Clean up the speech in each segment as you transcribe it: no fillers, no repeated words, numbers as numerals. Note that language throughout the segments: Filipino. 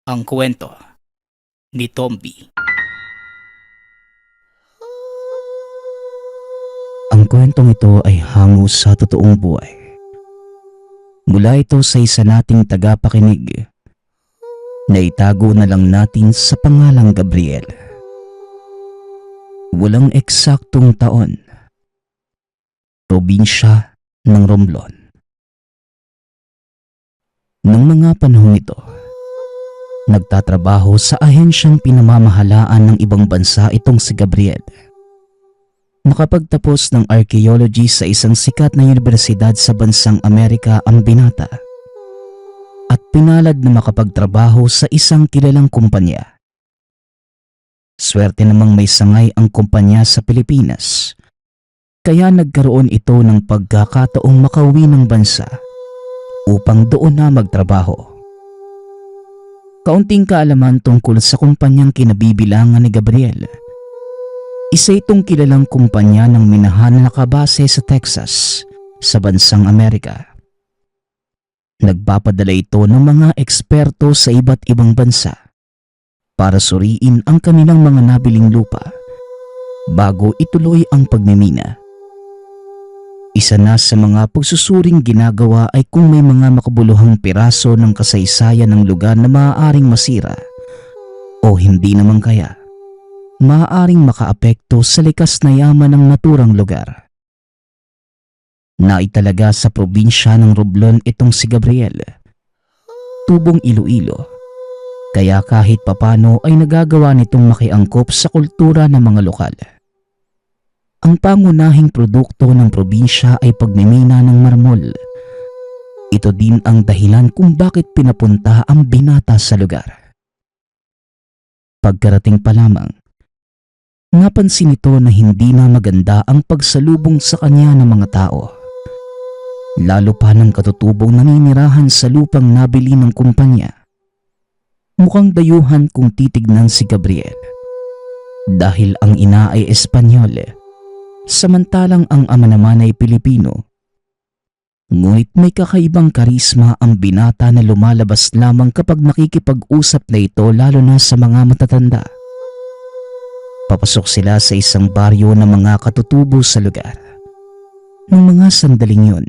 Ang kwento ni Tomby. Ang kwentong ito ay hango sa totoong buhay. Mula ito sa isa nating tagapakinig na itago na lang natin sa pangalang Gabriel. Walang eksaktong taon. Probinsya ng Romblon. Nang mga panahong ito, nagtatrabaho sa ahensyang pinamamahalaan ng ibang bansa itong si Gabriel. Nakapagtapos ng archaeology sa isang sikat na universidad sa bansang Amerika ang binata at pinalad na makapagtrabaho sa isang kilalang kumpanya. Swerte namang may sangay ang kumpanya sa Pilipinas, kaya nagkaroon ito ng pagkakataong makauwi ng bansa upang doon na magtrabaho. Kaunting kaalaman tungkol sa kumpanyang kinabibilangan ni Gabriel. Isa itong kilalang kumpanya ng minahan na nakabase sa Texas, sa bansang Amerika. Nagpapadala ito ng mga eksperto sa iba't ibang bansa para suriin ang kanilang mga nabiling lupa bago ituloy ang pagmimina. Isa na sa mga pagsusuring ginagawa ay kung may mga makabuluhang piraso ng kasaysayan ng lugar na maaaring masira o hindi naman kaya maaaring makaapekto sa likas na yaman ng naturang lugar. Naitalaga sa probinsya ng Romblon itong si Gabriel, tubong Iloilo, kaya kahit papano ay nagagawa nitong makiangkop sa kultura ng mga lokal. Ang pangunahing produkto ng probinsya ay pagmimina ng marmol. Ito din ang dahilan kung bakit pinapunta ang binata sa lugar. Pagkarating pa lamang, napansin nito na hindi na maganda ang pagsalubong sa kanya ng mga tao. Lalo pa ng katutubong naninirahan sa lupang nabili ng kumpanya. Mukhang dayuhan kung titignan si Gabriel. Dahil ang ina ay Espanyol, samantalang ang ama naman ay Pilipino. Ngunit may kakaibang karisma ang binata na lumalabas lamang kapag nakikipag-usap na ito, lalo na sa mga matatanda. Papasok sila sa isang baryo ng mga katutubo sa lugar. Nang mga sandaling yun,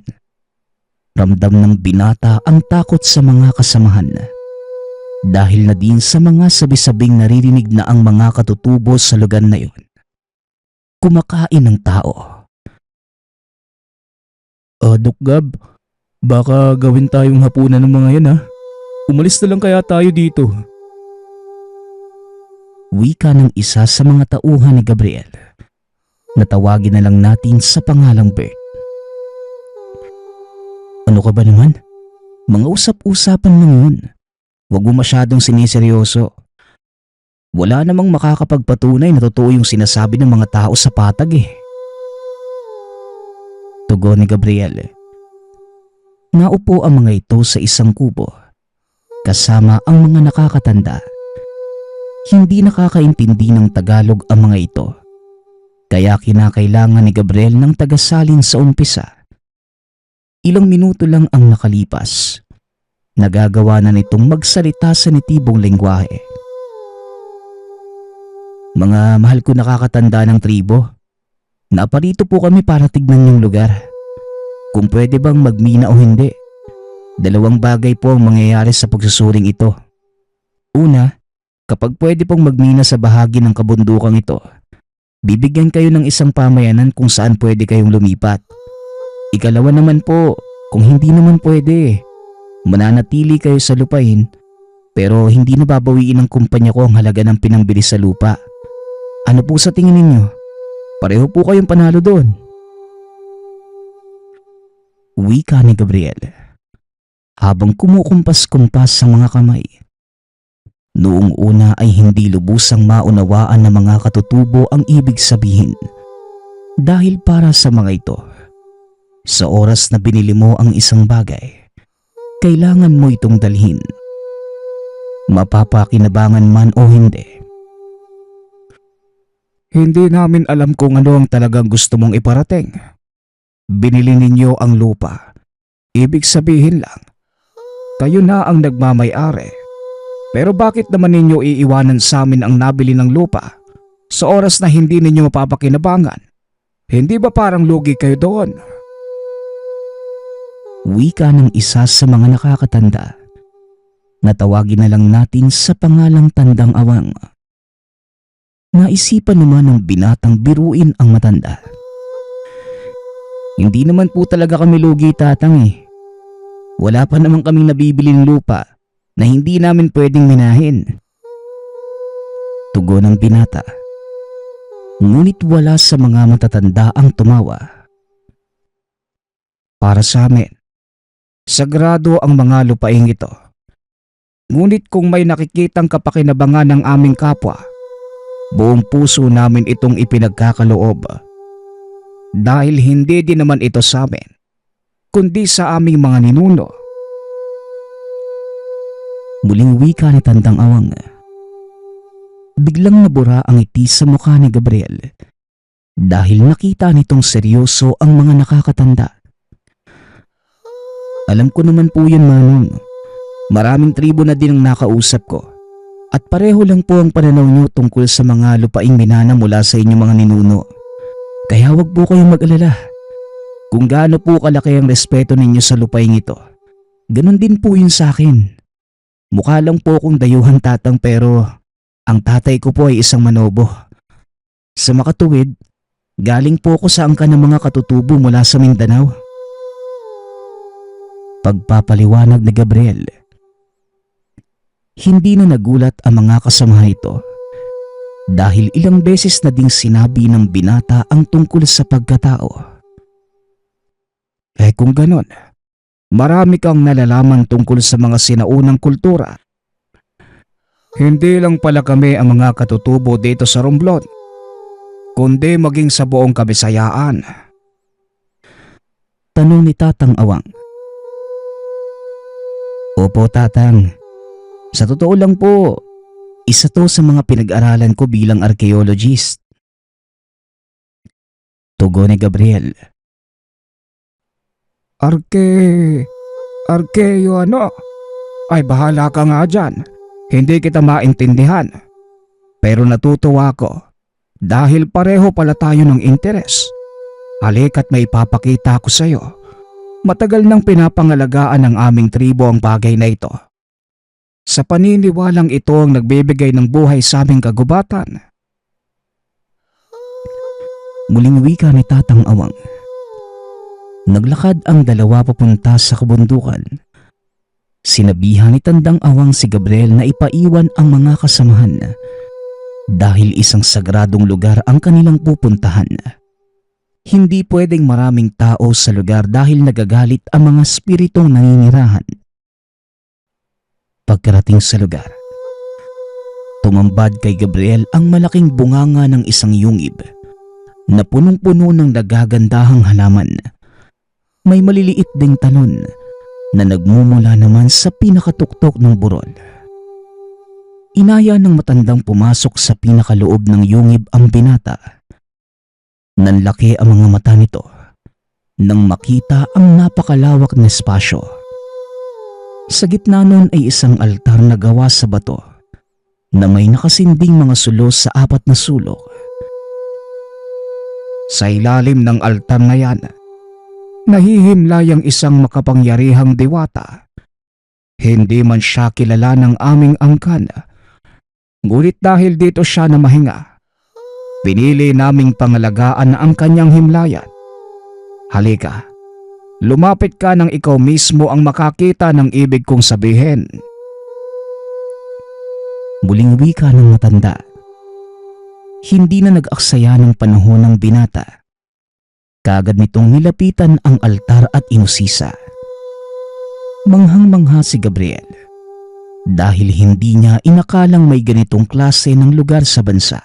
ramdam ng binata ang takot sa mga kasamahan. Dahil na din sa mga sabi-sabing naririnig na ang mga katutubo sa lugar na yun kumakain ng tao. Dok Gab, baka gawin tayong hapunan ng mga yan ha. Umalis na lang kaya tayo dito. Wika ng isa sa mga tauhan ni Gabriel. Natawagin na lang natin sa pangalang Bert. Ano ka ba naman? Mga usap-usapan lang yun. Huwag mo masyadong siniseryoso. Wala namang makakapagpatunay na totoo yung sinasabi ng mga tao sa patag eh. Tugon ni Gabriel. Naupo ang mga ito sa isang kubo, kasama ang mga nakakatanda. Hindi nakakaintindi ng Tagalog ang mga ito, kaya kinakailangan ni Gabriel ng tagasalin sa umpisa. Ilang minuto lang ang nakalipas. Nagagawa na nitong magsalita sa natibong lengguwahe. Mga mahal ko nakakatanda ng tribo, naparito po kami para tignan yung lugar. Kung pwede bang magmina o hindi. Dalawang bagay po ang mangyayari sa pagsusuring ito. Una, kapag pwede pong magmina sa bahagi ng kabundukang ito, bibigyan kayo ng isang pamayanan kung saan pwede kayong lumipat. Ikalawa naman po, kung hindi naman pwede, mananatili kayo sa lupain pero hindi nababawiin ng kumpanya ko ang halaga ng pinangbili sa lupa. Ano po sa tingin ninyo? Pareho po kayong panalo doon. Wika ni Gabriel habang kumukumpas-kumpas sa mga kamay. Noong una ay hindi lubusang maunawaan ng mga katutubo ang ibig sabihin. Dahil para sa mga ito, sa oras na binili mo ang isang bagay, kailangan mo itong dalhin. Mapapakinabangan man o hindi. Hindi namin alam kung ano ang talagang gusto mong iparating. Binili ninyo ang lupa. Ibig sabihin lang, kayo na ang nagmamay-ari. Pero bakit naman ninyo iiwanan sa amin ang nabili ng lupa sa oras na hindi ninyo mapapakinabangan? Hindi ba parang lugi kayo doon? Wika ng isa sa mga nakakatanda na tawagin na lang natin sa pangalang Tandang Awang. Naisipan naman ng binatang biruin ang matanda. Hindi naman po talaga kami lugi, tatang eh. Wala pa naman kaming nabibiling lupa na hindi namin pwedeng minahin. Tugon ng binata. Ngunit wala sa mga matatanda ang tumawa. Para sa amin, sagrado ang mga lupaing ito. Ngunit kung may nakikitang kapakinabangan ng aming kapwa, buong puso namin itong ipinagkakaloob. Dahil hindi din naman ito sa amin, kundi sa aming mga ninuno. Muling wika ni Tandang Awang. Biglang nabura ang ngiti sa mukha ni Gabriel dahil nakita nitong seryoso ang mga nakakatanda. Alam ko naman po yun, Manong. Maraming tribo na din ang nakausap ko at pareho lang po ang pananaw nyo tungkol sa mga lupaing minana mula sa inyong mga ninuno. Kaya wag po kayong mag-alala. Kung gaano po kalaki ang respeto ninyo sa lupaing ito, ganun din po yun sa akin. Mukha lang po akong dayuhan, tatang, pero ang tatay ko po ay isang manobo. Sa makatuwid, galing po ako sa angkan ng mga katutubo mula sa Mindanao. Pagpapaliwanag ni Gabriel. Hindi na nagulat ang mga kasamahan ito dahil ilang beses na ding sinabi ng binata ang tungkol sa pagkatao. Kung ganon, marami kang nalalaman tungkol sa mga sinaunang kultura. Hindi lang pala kami ang mga katutubo dito sa Romblon, kundi maging sa buong Kabisayaan. Tanong ni Tatang Awang. Opo, tatang. Sa totoo lang po, isa to sa mga pinag-aralan ko bilang archaeologist. Tugon ni Gabriel. Arkeyo ano? Ay, bahala ka nga dyan. Hindi kita maintindihan. Pero natutuwa ko dahil pareho pala tayo ng interes. Halika't may ipapakita ko sa'yo. Matagal nang pinapangalagaan ng aming tribo ang bagay na ito. Sa paniniwalang ito ang nagbibigay ng buhay sa aming kagubatan. Muling wika ni Tatang Awang. Naglakad ang dalawa papunta sa kabundukan. Sinabihan ni Tandang Awang si Gabriel na ipaiwan ang mga kasamahan dahil isang sagradong lugar ang kanilang pupuntahan. Hindi pwedeng maraming tao sa lugar dahil nagagalit ang mga spiritong naninirahan. Pagkarating sa lugar, tumambad kay Gabriel ang malaking bunganga ng isang yungib na punong-puno ng nagagandahang halaman. May maliliit ding talon na nagmumula naman sa pinakatuktok ng burol. Inaya ng matandang pumasok sa pinakaloob ng yungib ang binata. Nanlaki ang mga mata nito nang makita ang napakalawak na espasyo. Sa gitna nun ay isang altar na gawa sa bato na may nakasinding mga sulos sa 4 na sulok. Sa ilalim ng altar na yan, nahihimlay ang isang makapangyarihang diwata. Hindi man siya kilala ng aming angkan, ngunit dahil dito siya na mahinga, pinili naming pangalagaan ang kanyang himlayan. Halika, lumapit ka nang ikaw mismo ang makakita ng ibig kong sabihin. Muling wika ng matanda. Hindi na nag-aksaya ng panahon ng binata. Kaagad nitong nilapitan ang altar at inusisa. Manghang-mangha si Gabriel dahil hindi niya inakalang may ganitong klase ng lugar sa bansa.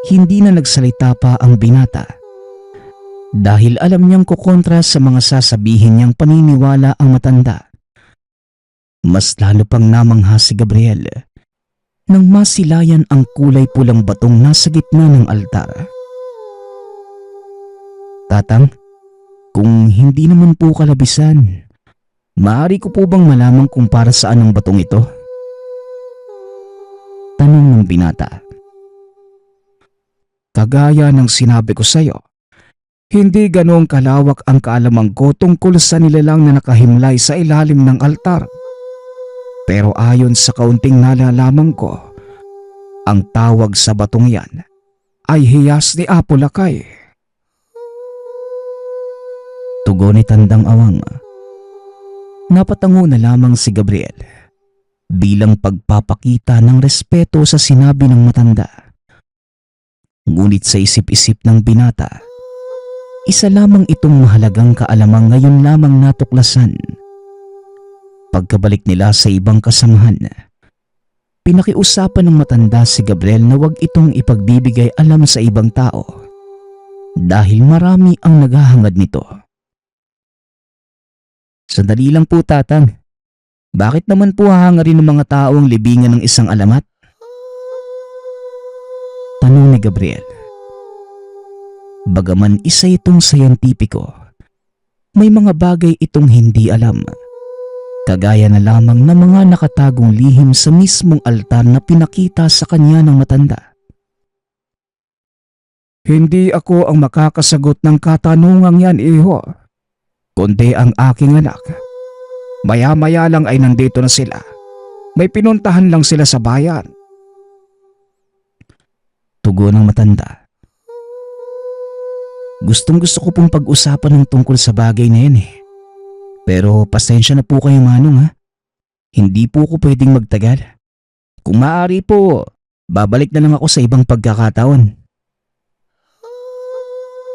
Hindi na nagsalita pa ang binata dahil alam niyang kukontra sa mga sasabihin niyang paniniwala ang matanda. Mas lalo pang namangha si Gabriel nang masilayan ang kulay pulang batong nasa gitna ng altar. Tatang, kung hindi naman po kalabisan, maaari ko po bang malaman kung para saan ang batong ito? ng binata. Kagaya ng sinabi ko sa'yo, hindi ganoong kalawak ang kaalaman ko tungkol sa nilalang na nakahimlay sa ilalim ng altar. Pero ayon sa kaunting nalalaman ko, ang tawag sa batong yan ay hiyas ni Apo Lakay. Tugon ni Tandang Awang. Napatango na lamang si Gabriel bilang pagpapakita ng respeto sa sinabi ng matanda. Ngunit sa isip-isip ng binata, isa lamang itong mahalagang kaalamang ngayon lamang natuklasan. Pagkabalik nila sa ibang kasamahan, pinakiusapan ng matanda si Gabriel na wag itong ipagbibigay alam sa ibang tao dahil marami ang naghahangad nito. Sandali lang po, Tatang. Bakit naman po hahangarin ng mga tao ang libingan ng isang alamat? Tanong ni Gabriel. Bagaman isa itong sayantipiko, may mga bagay itong hindi alam. Kagaya na lamang ng mga nakatagong lihim sa mismong altar na pinakita sa kanya ng matanda. Hindi ako ang makakasagot ng katanungang yan, iho. Kundi ang aking anak. Maya-maya lang ay nandito na sila. May pinuntahan lang sila sa bayan. Tugon ng matanda. Gustong-gusto ko pong pag-usapan ng tungkol sa bagay na yan eh. Pero pasensya na po kayo, Manong, ha. Hindi po ako pwedeng magtagal. Kung maaari po, babalik na lang ako sa ibang pagkakataon.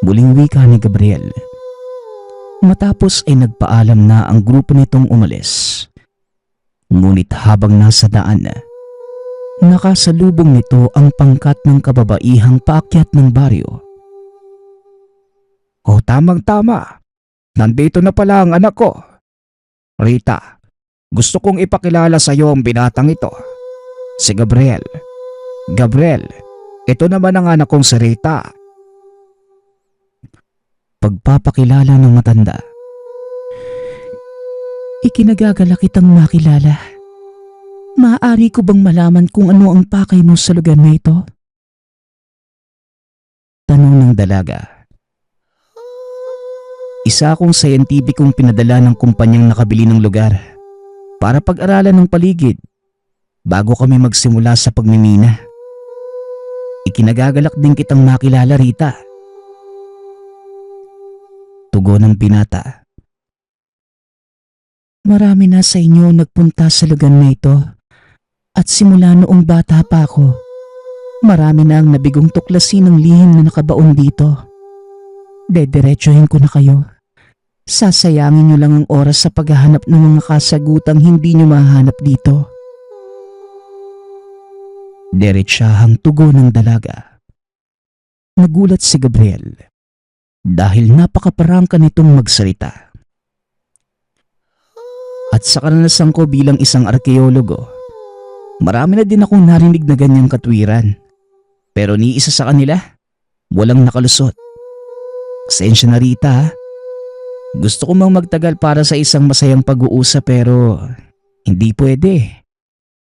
Muling wika ni Gabriel. Matapos ay nagpaalam na ang grupo nitong umalis. Ngunit habang nasa daan, nakasalubong nito ang pangkat ng kababaihang paakyat ng baryo. O tamang-tama, nandito na pala ang anak ko. Rita, gusto kong ipakilala sa iyo ang binatang ito. Si Gabriel. Gabriel, ito naman ang anak kong si Rita. Pagpapakilala ng matanda. Ikinagagala kitang makilala. Maaari ko bang malaman kung ano ang pakay mo sa lugar na ito? Tanong ng dalaga. Isa akong sayantipikong pinadala ng kumpanyang nakabili ng lugar para pag-aralan ng paligid bago kami magsimula sa pagmimina. Ikinagagalak din kitang makilala, Rita. Tugon ng binata. Marami na sa inyo nagpunta sa lugar na ito at simula noong bata pa ako, marami na ang nabigong tuklasin ng lihim na nakabaon dito. Dediretsuhin ko na kayo. Sasayangin niyo lang ang oras sa paghahanap ng mga kasagutang hindi niyo mahanap dito. Diretsahang tugon ng dalaga. Nagulat si Gabriel dahil napakaparangka nitong magsalita. At sa karanasan ko bilang isang arkeologo, marami na din akong narinig na ganyang katwiran. Pero ni isa sa kanila, walang nakalusot. Pasensya na, Rita, ha? Gusto ko mang magtagal para sa isang masayang pag-uusap pero hindi pwede.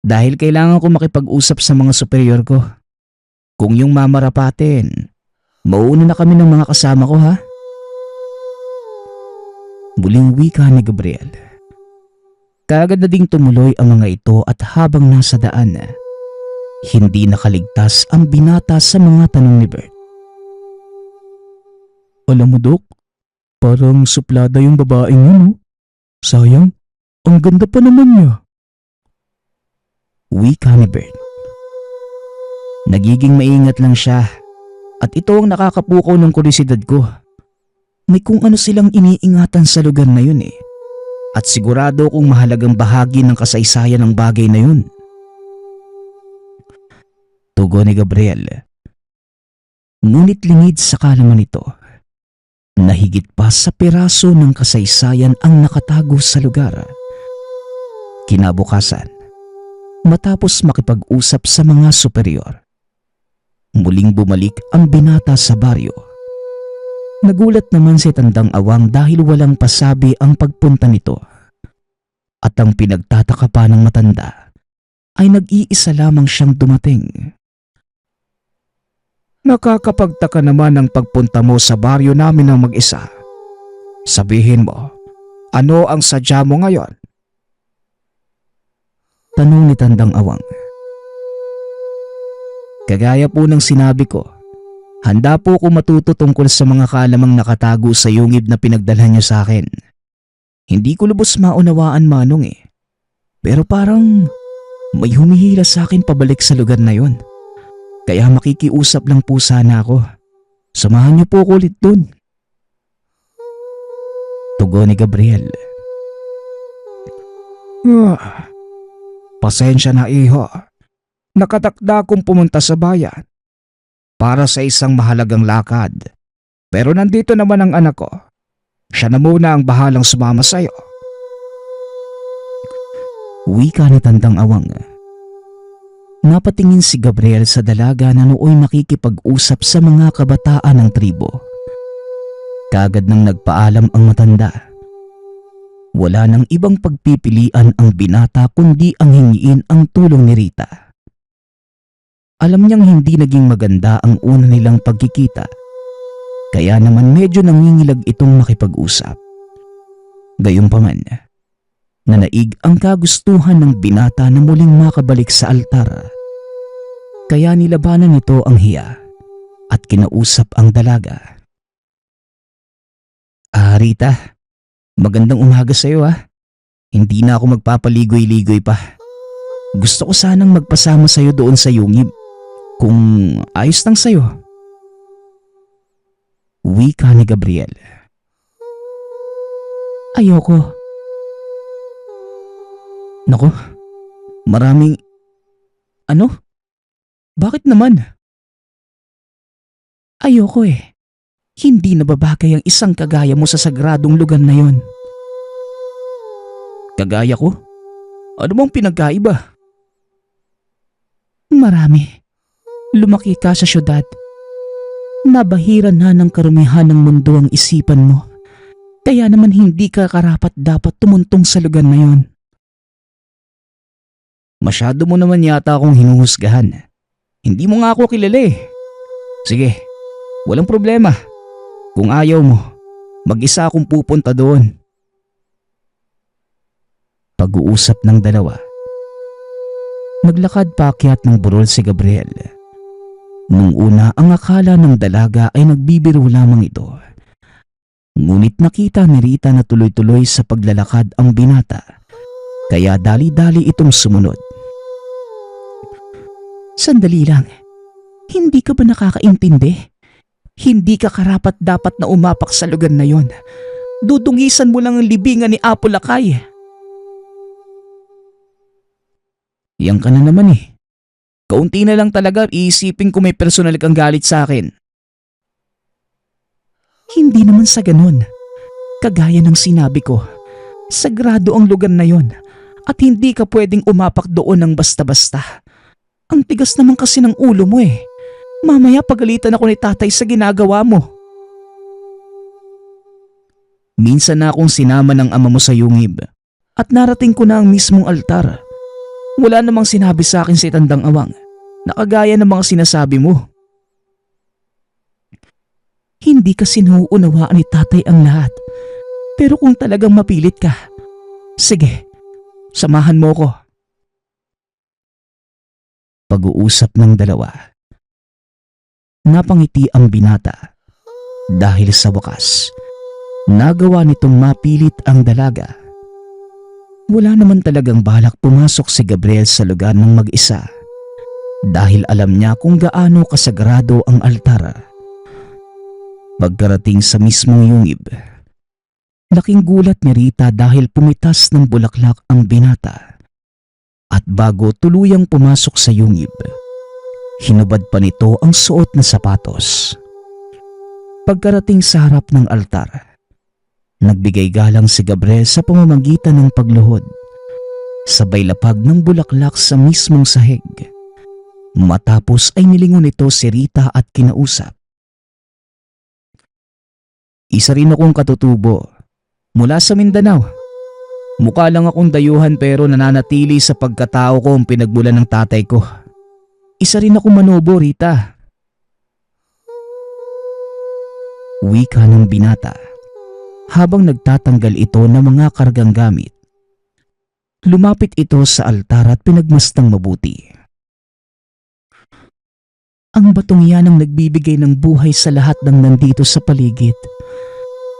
Dahil kailangan ko makipag-usap sa mga superior ko. Kung yung mamarapatin, mauuna na kami ng mga kasama ko, ha? Muling wika ni Gabriel. Kaagad na ding tumuloy ang mga ito at habang nasa daan, hindi nakaligtas ang binata sa mga tanong ni Bert. Alam mo, Dok, parang suplada yung babaeng yun, no? Sayang, ang ganda pa naman niya. Wika ni Bert. Nagiging maingat lang siya at ito ang nakakapukaw ng kuryosidad ko. May kung ano silang iniingatan sa lugar na yun eh. At sigurado kung mahalagang bahagi ng kasaysayan ng bagay na yun. Tugon ni Gabriel. Ngunit lingid sa kalaman nito na higit pa sa piraso ng kasaysayan ang nakatago sa lugar. Kinabukasan, matapos makipag-usap sa mga superior, muling bumalik ang binata sa baryo. Nagulat naman si Tandang Awang dahil walang pasabi ang pagpunta nito. At ang pinagtataka pa ng matanda, ay nag-iisa lamang siyang dumating. Nakakapagtaka naman ang pagpunta mo sa baryo namin ng mag-isa. Sabihin mo, ano ang sadya mo ngayon? Tanong ni Tandang Awang. Kagaya po ng sinabi ko, handa po ako matuto tungkol sa mga kalamang nakatago sa yungib na pinagdalhan niyo sa akin. Hindi ko lubos maunawaan, Manong eh. Pero parang may humihila sa akin pabalik sa lugar na yon. Kaya makikiusap lang po sana ako. Samahan niyo po ako ulit dun. Tugon ni Gabriel. Pasensya na, iho. Nakatakda akong pumunta sa bayan para sa isang mahalagang lakad. Pero nandito naman ang anak ko. Siya na muna ang bahalang sumama sa'yo. Wika ni Tandang Awang. Napatingin si Gabriel sa dalaga na nooy nakikipag-usap sa mga kabataan ng tribo. Kagad nang nagpaalam ang matanda. Wala nang ibang pagpipilian ang binata kundi ang hingiin ang tulong ni Rita. Alam niyang hindi naging maganda ang una nilang pagkikita. Kaya naman medyo nangingilag itong makipag-usap. Gayunpaman, nanaig ang kagustuhan ng binata na muling makabalik sa altar. Kaya nilabanan nito ang hiya at kinausap ang dalaga. Rita, magandang umaga sa iyo . Hindi na ako magpapaligoy-ligoy pa. Gusto ko sanang magpasama sa iyo doon sa yungib. Kung ayos lang sa iyo. Wika ni Gabriel. Ayoko. Nako, maraming... Ano? Bakit naman? Ayoko eh. Hindi nababagay ang isang kagaya mo sa sagradong lugar na yon. Kagaya ko? Ano bang pinagkaiba? Marami. Lumaki ka sa syudad. Nabahiran na ng karumihan ng mundo ang isipan mo. Kaya naman hindi ka karapat dapat tumuntong sa lugar na yon. Masyado mo naman yata akong hinuhusgahan. Hindi mo nga ako kilala eh. Sige, walang problema. Kung ayaw mo, mag-isa akong pupunta doon. Pag-uusap ng dalawa. Naglakad paakyat ng burol si Gabriel. Nung una ang akala ng dalaga ay nagbibiro lamang ito. Ngunit nakita ni Rita na tuloy-tuloy sa paglalakad ang binata. Kaya dali-dali itong sumunod. Sandali lang. Hindi ka ba nakakaintindi? Hindi ka karapat dapat na umapak sa lugar na yon. Dudungisan mo lang ang libingan ni Apo Lakay. Yang ka na naman eh. Kaunti na lang talaga iisipin ko may personal kang galit sa akin. Hindi naman sa ganun. Kagaya ng sinabi ko, sagrado ang lugar na yon at hindi ka pwedeng umapak doon ng basta-basta. Ang tigas naman kasi ng ulo mo eh. Mamaya pagalitan ako ni tatay sa ginagawa mo. Minsan na akong sinama ng ama mo sa yungib at narating ko na ang mismong altar. Wala namang sinabi sa akin si Tandang Awang na kagaya ng mga sinasabi mo. Hindi kasi nauunawaan ni tatay ang lahat. Pero kung talagang mapilit ka, sige, samahan mo ko. Pag-uusap ng dalawa. Napangiti ang binata dahil sa wakas, nagawa nitong mapilit ang dalaga. Wala naman talagang balak pumasok si Gabriel sa lugar ng mag-isa dahil alam niya kung gaano kasagrado ang altar. Pagkarating sa mismong yungib, laking gulat ni Rita dahil pumitas ng bulaklak ang binata. At bago tuluyang pumasok sa yungib, hinubad pa nito ang suot na sapatos. Pagkarating sa harap ng altar, nagbigay galang si Gabriel sa pamamagitan ng pagluhod, sabay lapag ng bulaklak sa mismong sahig. Matapos ay nilingon nito si Rita at kinausap. Isa rin akong katutubo mula sa Mindanao. Mukha lang akong dayuhan pero nananatili sa pagkatao ko ang pinagmulan ng tatay ko. Isa rin ako manobo, Rita. Wika ng binata habang nagtatanggal ito ng mga kargang gamit. Lumapit ito sa altar at pinagmastang mabuti. Ang batong yan ang nagbibigay ng buhay sa lahat ng nandito sa paligid.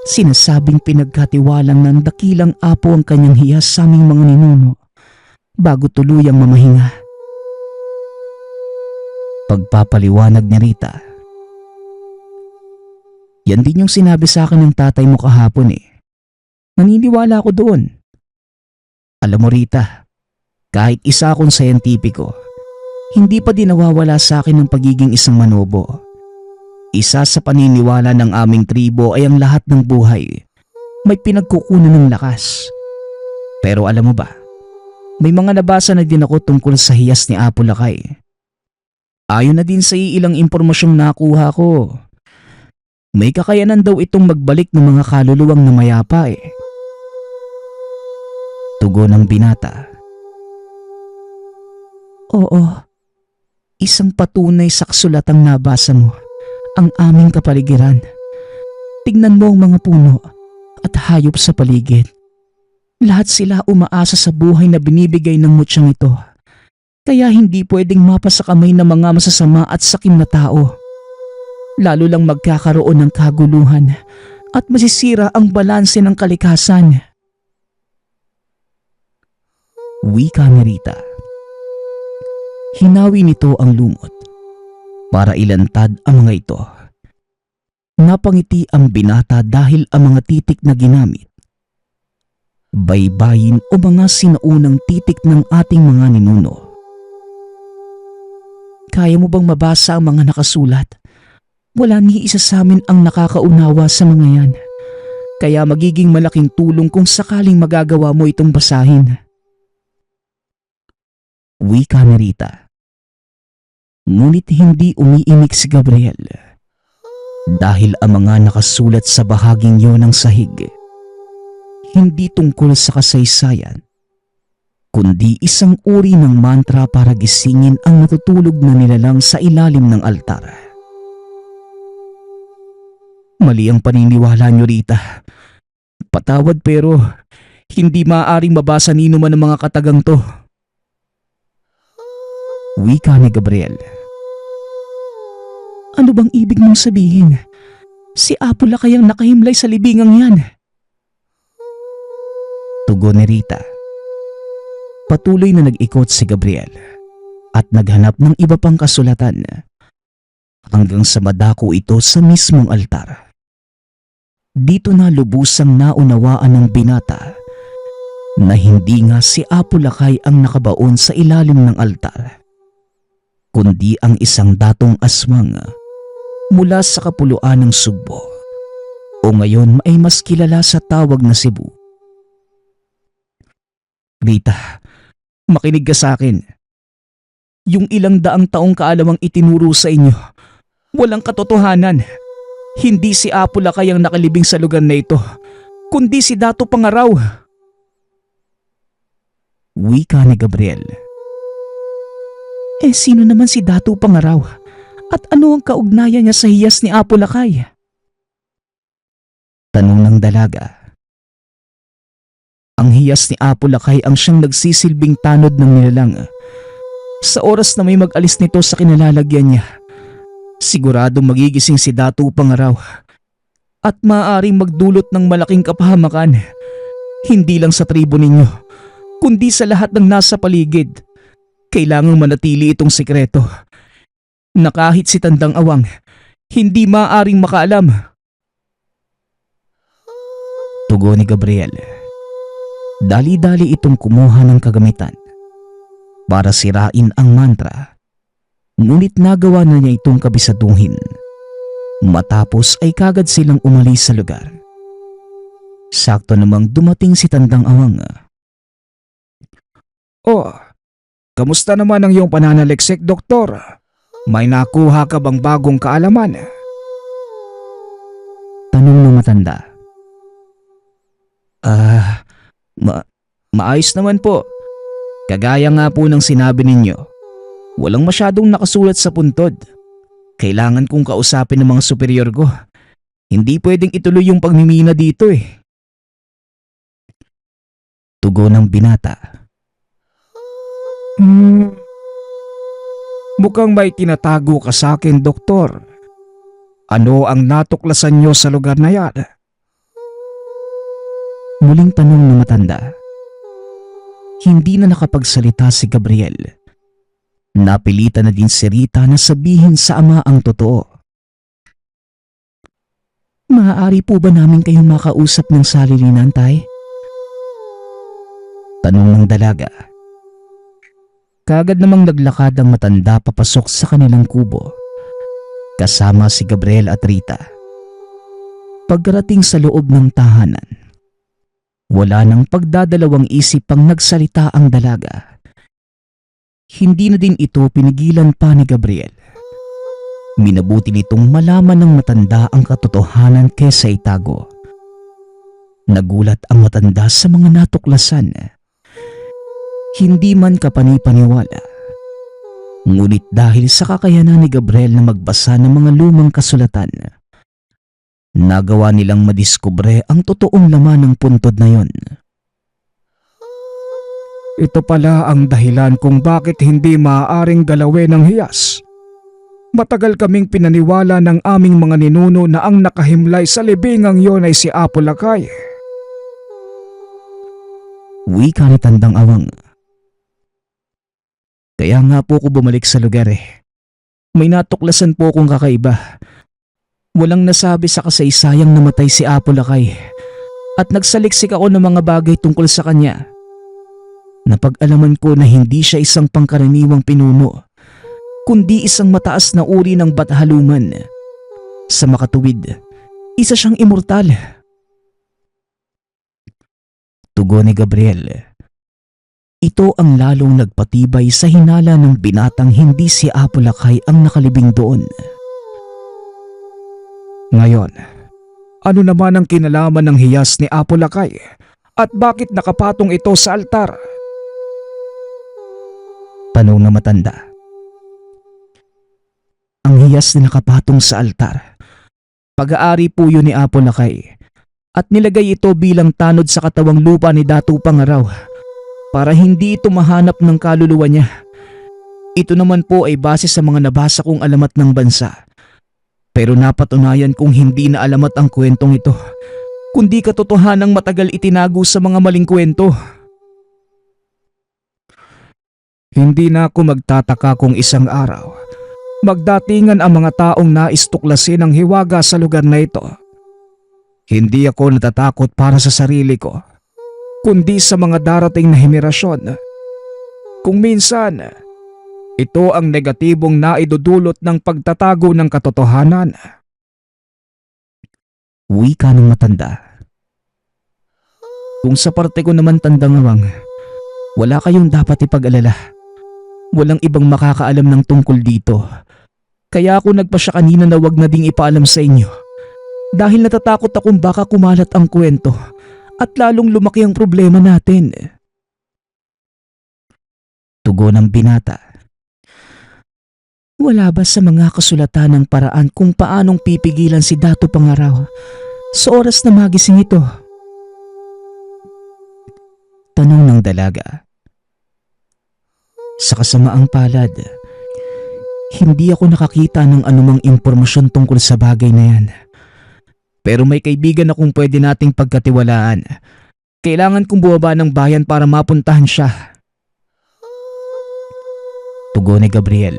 Sinasabing pinagkatiwalang ng dakilang apo ang kanyang hiyas sa aming mga ninuno bago tuluyang mamahinga. Pagpapaliwanag ni Rita. Yan din yung sinabi sa akin ng tatay mo kahapon eh. Naniniwala ako doon. Alam mo Rita, kahit isa akong sayentipiko, hindi pa din nawawala sa akin ng pagiging isang manobo. Isa sa paniniwala ng aming tribo ay ang lahat ng buhay may pinagkukunan ng lakas. Pero alam mo ba, may mga nabasa na din ako tungkol sa hiyas ni Apo Lakay. Ayon na din sa ilang impormasyong nakuha ko, may kakayanan daw itong magbalik ng mga kaluluwang namayapa eh. Tugon ng binata. Oo, isang patunay sa kasulatang nabasa mo ang aming kapaligiran. Tignan mo ang mga puno at hayop sa paligid. Lahat sila umaasa sa buhay na binibigay ng mutsyang ito. Kaya hindi pwedeng mapasa kamay ng mga masasama at sakim na tao. Lalo lang magkakaroon ng kaguluhan at masisira ang balanse ng kalikasan. Wika ni Rita. Hinawi nito ang lumot para ilantad ang mga ito. Napangiti ang binata dahil ang mga titik na ginamit, baybayin o mga sinaunang titik ng ating mga ninuno. Kaya mo bang mabasa ang mga nakasulat? Wala ni isa sa amin ang nakakaunawa sa mga yan. Kaya magiging malaking tulong kung sakaling magagawa mo itong basahin. Wika ni Rita. Ngunit hindi umiimik si Gabriel. Dahil ang mga nakasulat sa bahaging yon ng sahig, hindi tungkol sa kasaysayan, kundi isang uri ng mantra para gisingin ang natutulog na nilalang sa ilalim ng altar. Mali ang paniniwala nyo Rita. Patawad pero hindi maaaring mabasa nino man ang mga katagang to. Wika ni Gabriel. Ano bang ibig mong sabihin? Si Apo Lakay ang nakahimlay sa libingang yan. Tugon ni Rita. Patuloy na nag-ikot si Gabriel at naghanap ng iba pang kasulatan hanggang sa madako ito sa mismong altar. Dito na lubusang naunawaan ng binata na hindi nga si Apo Lakay ang nakabaon sa ilalim ng altar, kundi ang isang datong aswang mula sa kapuluan ng Sugbo o ngayon ay mas kilala sa tawag na Cebu. Rita, makinig ka sa akin. Yung ilang daang taong kaalamang itinuro sa inyo, walang katotohanan. Hindi si Apo Lakay ang nakalibing sa lugar na ito, kundi si Dato Pangaraw. Wika ni Gabriel. Sino naman si Dato Pangaraw? At ano ang kaugnayan niya sa hiyas ni Apo Lakay? Tanong ng dalaga. Ang hiyas ni Apo Lakay ang siyang nagsisilbing tanod ng nilalang. Sa oras na may mag-alis nito sa kinalalagyan niya, siguradong magigising si Dato Pangaraw at maaaring magdulot ng malaking kapahamakan, hindi lang sa tribo ninyo, kundi sa lahat ng nasa paligid. Kailangang manatili itong sikreto na kahit si Tandang Awang hindi maaaring makaalam. Tugon ni Gabriel. Dali-dali itong kumuha ng kagamitan para sirain ang mantra. Ngunit nagawa na niya itong kabisaduhin. Matapos ay kagad silang umalis sa lugar. Sakto namang dumating si Tandang Awang. Oh, kamusta naman ang iyong pananaliksik, Doktor? May nakuha ka bang bagong kaalaman? Tanong ng matanda. Maayos naman po. Kagaya nga po ng sinabi ninyo, walang masyadong nakasulat sa puntod. Kailangan kong kausapin ng mga superior ko. Hindi pwedeng ituloy yung pagmimina dito eh. Tugon ng binata. Mukhang may tinatago ka sa akin, doktor. Ano ang natuklasan nyo sa lugar na yan? Muling tanong ng matanda. Hindi na nakapagsalita si Gabriel. Napilitan na din si Rita na sabihin sa ama ang totoo. Maaari po ba namin kayong makausap ng salilinan, tay? Tanong ng dalaga. Kaagad namang naglakad ang matanda papasok sa kanilang kubo. Kasama si Gabriel at Rita. Pagkarating sa loob ng tahanan, wala nang pagdadalawang isip pang nagsalita ang dalaga. Hindi na din ito pinigilan pa ni Gabriel. Minabuti nitong malaman ng matanda ang katotohanan kesa itago. Nagulat ang matanda sa mga natuklasan. Hindi man kapanipaniwala. Ngunit dahil sa kakayanan ni Gabriel na magbasa ng mga lumang kasulatan, nagawa nilang madiskubre ang totoong laman ng puntod na yon. Ito pala ang dahilan kung bakit hindi maaaring galawin ng hiyas. Matagal kaming pinaniwala ng aming mga ninuno na ang nakahimlay sa libingang yon ay si Apo Lakay. Wika ni Tandang Awang. Kaya nga po ko bumalik sa lugar eh. May natuklasan po akong kakaiba. Walang nasabi sa kasaysayang namatay si Apo Lakay at nagsaliksik ako ng mga bagay tungkol sa kanya. Napag-alaman ko na hindi siya isang pangkaraniwang pinuno, kundi isang mataas na uri ng batahaluman. Sa makatuwid, isa siyang immortal. Tugon ni Gabriel. Ito ang lalong nagpatibay sa hinala ng binatang hindi si Apo Lakay ang nakalibing doon. Ngayon, ano naman ang kinalaman ng hiyas ni Apo Lakay at bakit nakapatong ito sa altar? Tanong na matanda. Ang hiyas na nakapatong sa altar, pag-aari po yun ni Apo Lakay at nilagay ito bilang tanod sa katawang lupa ni Datu Pangaraw para hindi ito mahanap ng kaluluwa niya. Ito naman po ay base sa mga nabasa kong alamat ng bansa. Pero napatunayan kong hindi na alamat ang kwentong ito, kundi katotohanang matagal itinago sa mga maling kwento. Hindi na ako magtataka kung isang araw magdatingan ang mga taong nais tuklasin ang hiwaga sa lugar na ito. Hindi ako natatakot para sa sarili ko, kundi sa mga darating na henerasyon. Kung minsan, ito ang negatibong naidudulot ng pagtatago ng katotohanan. Wika ng matanda. Kung sa parte ko naman, Tandang Awang, wala kayong dapat ipag-alala. Walang ibang makakaalam ng tungkol dito. Kaya ako nagpasya kanina na wag na ding ipaalam sa inyo. Dahil natatakot akong baka kumalat ang kwento at lalong lumaki ang problema natin. Tugon ng binata. Wala ba sa mga kasulatan ng paraan kung paanong pipigilan si Datu Pangaraw sa oras na magising ito? Tanong ng dalaga. Sa kasamaang palad, hindi ako nakakita ng anumang impormasyon tungkol sa bagay na yan. Pero may kaibigan akong pwede nating pagkatiwalaan. Kailangan kong bumaba ng bayan para mapuntahan siya. Tugon ni Gabriel.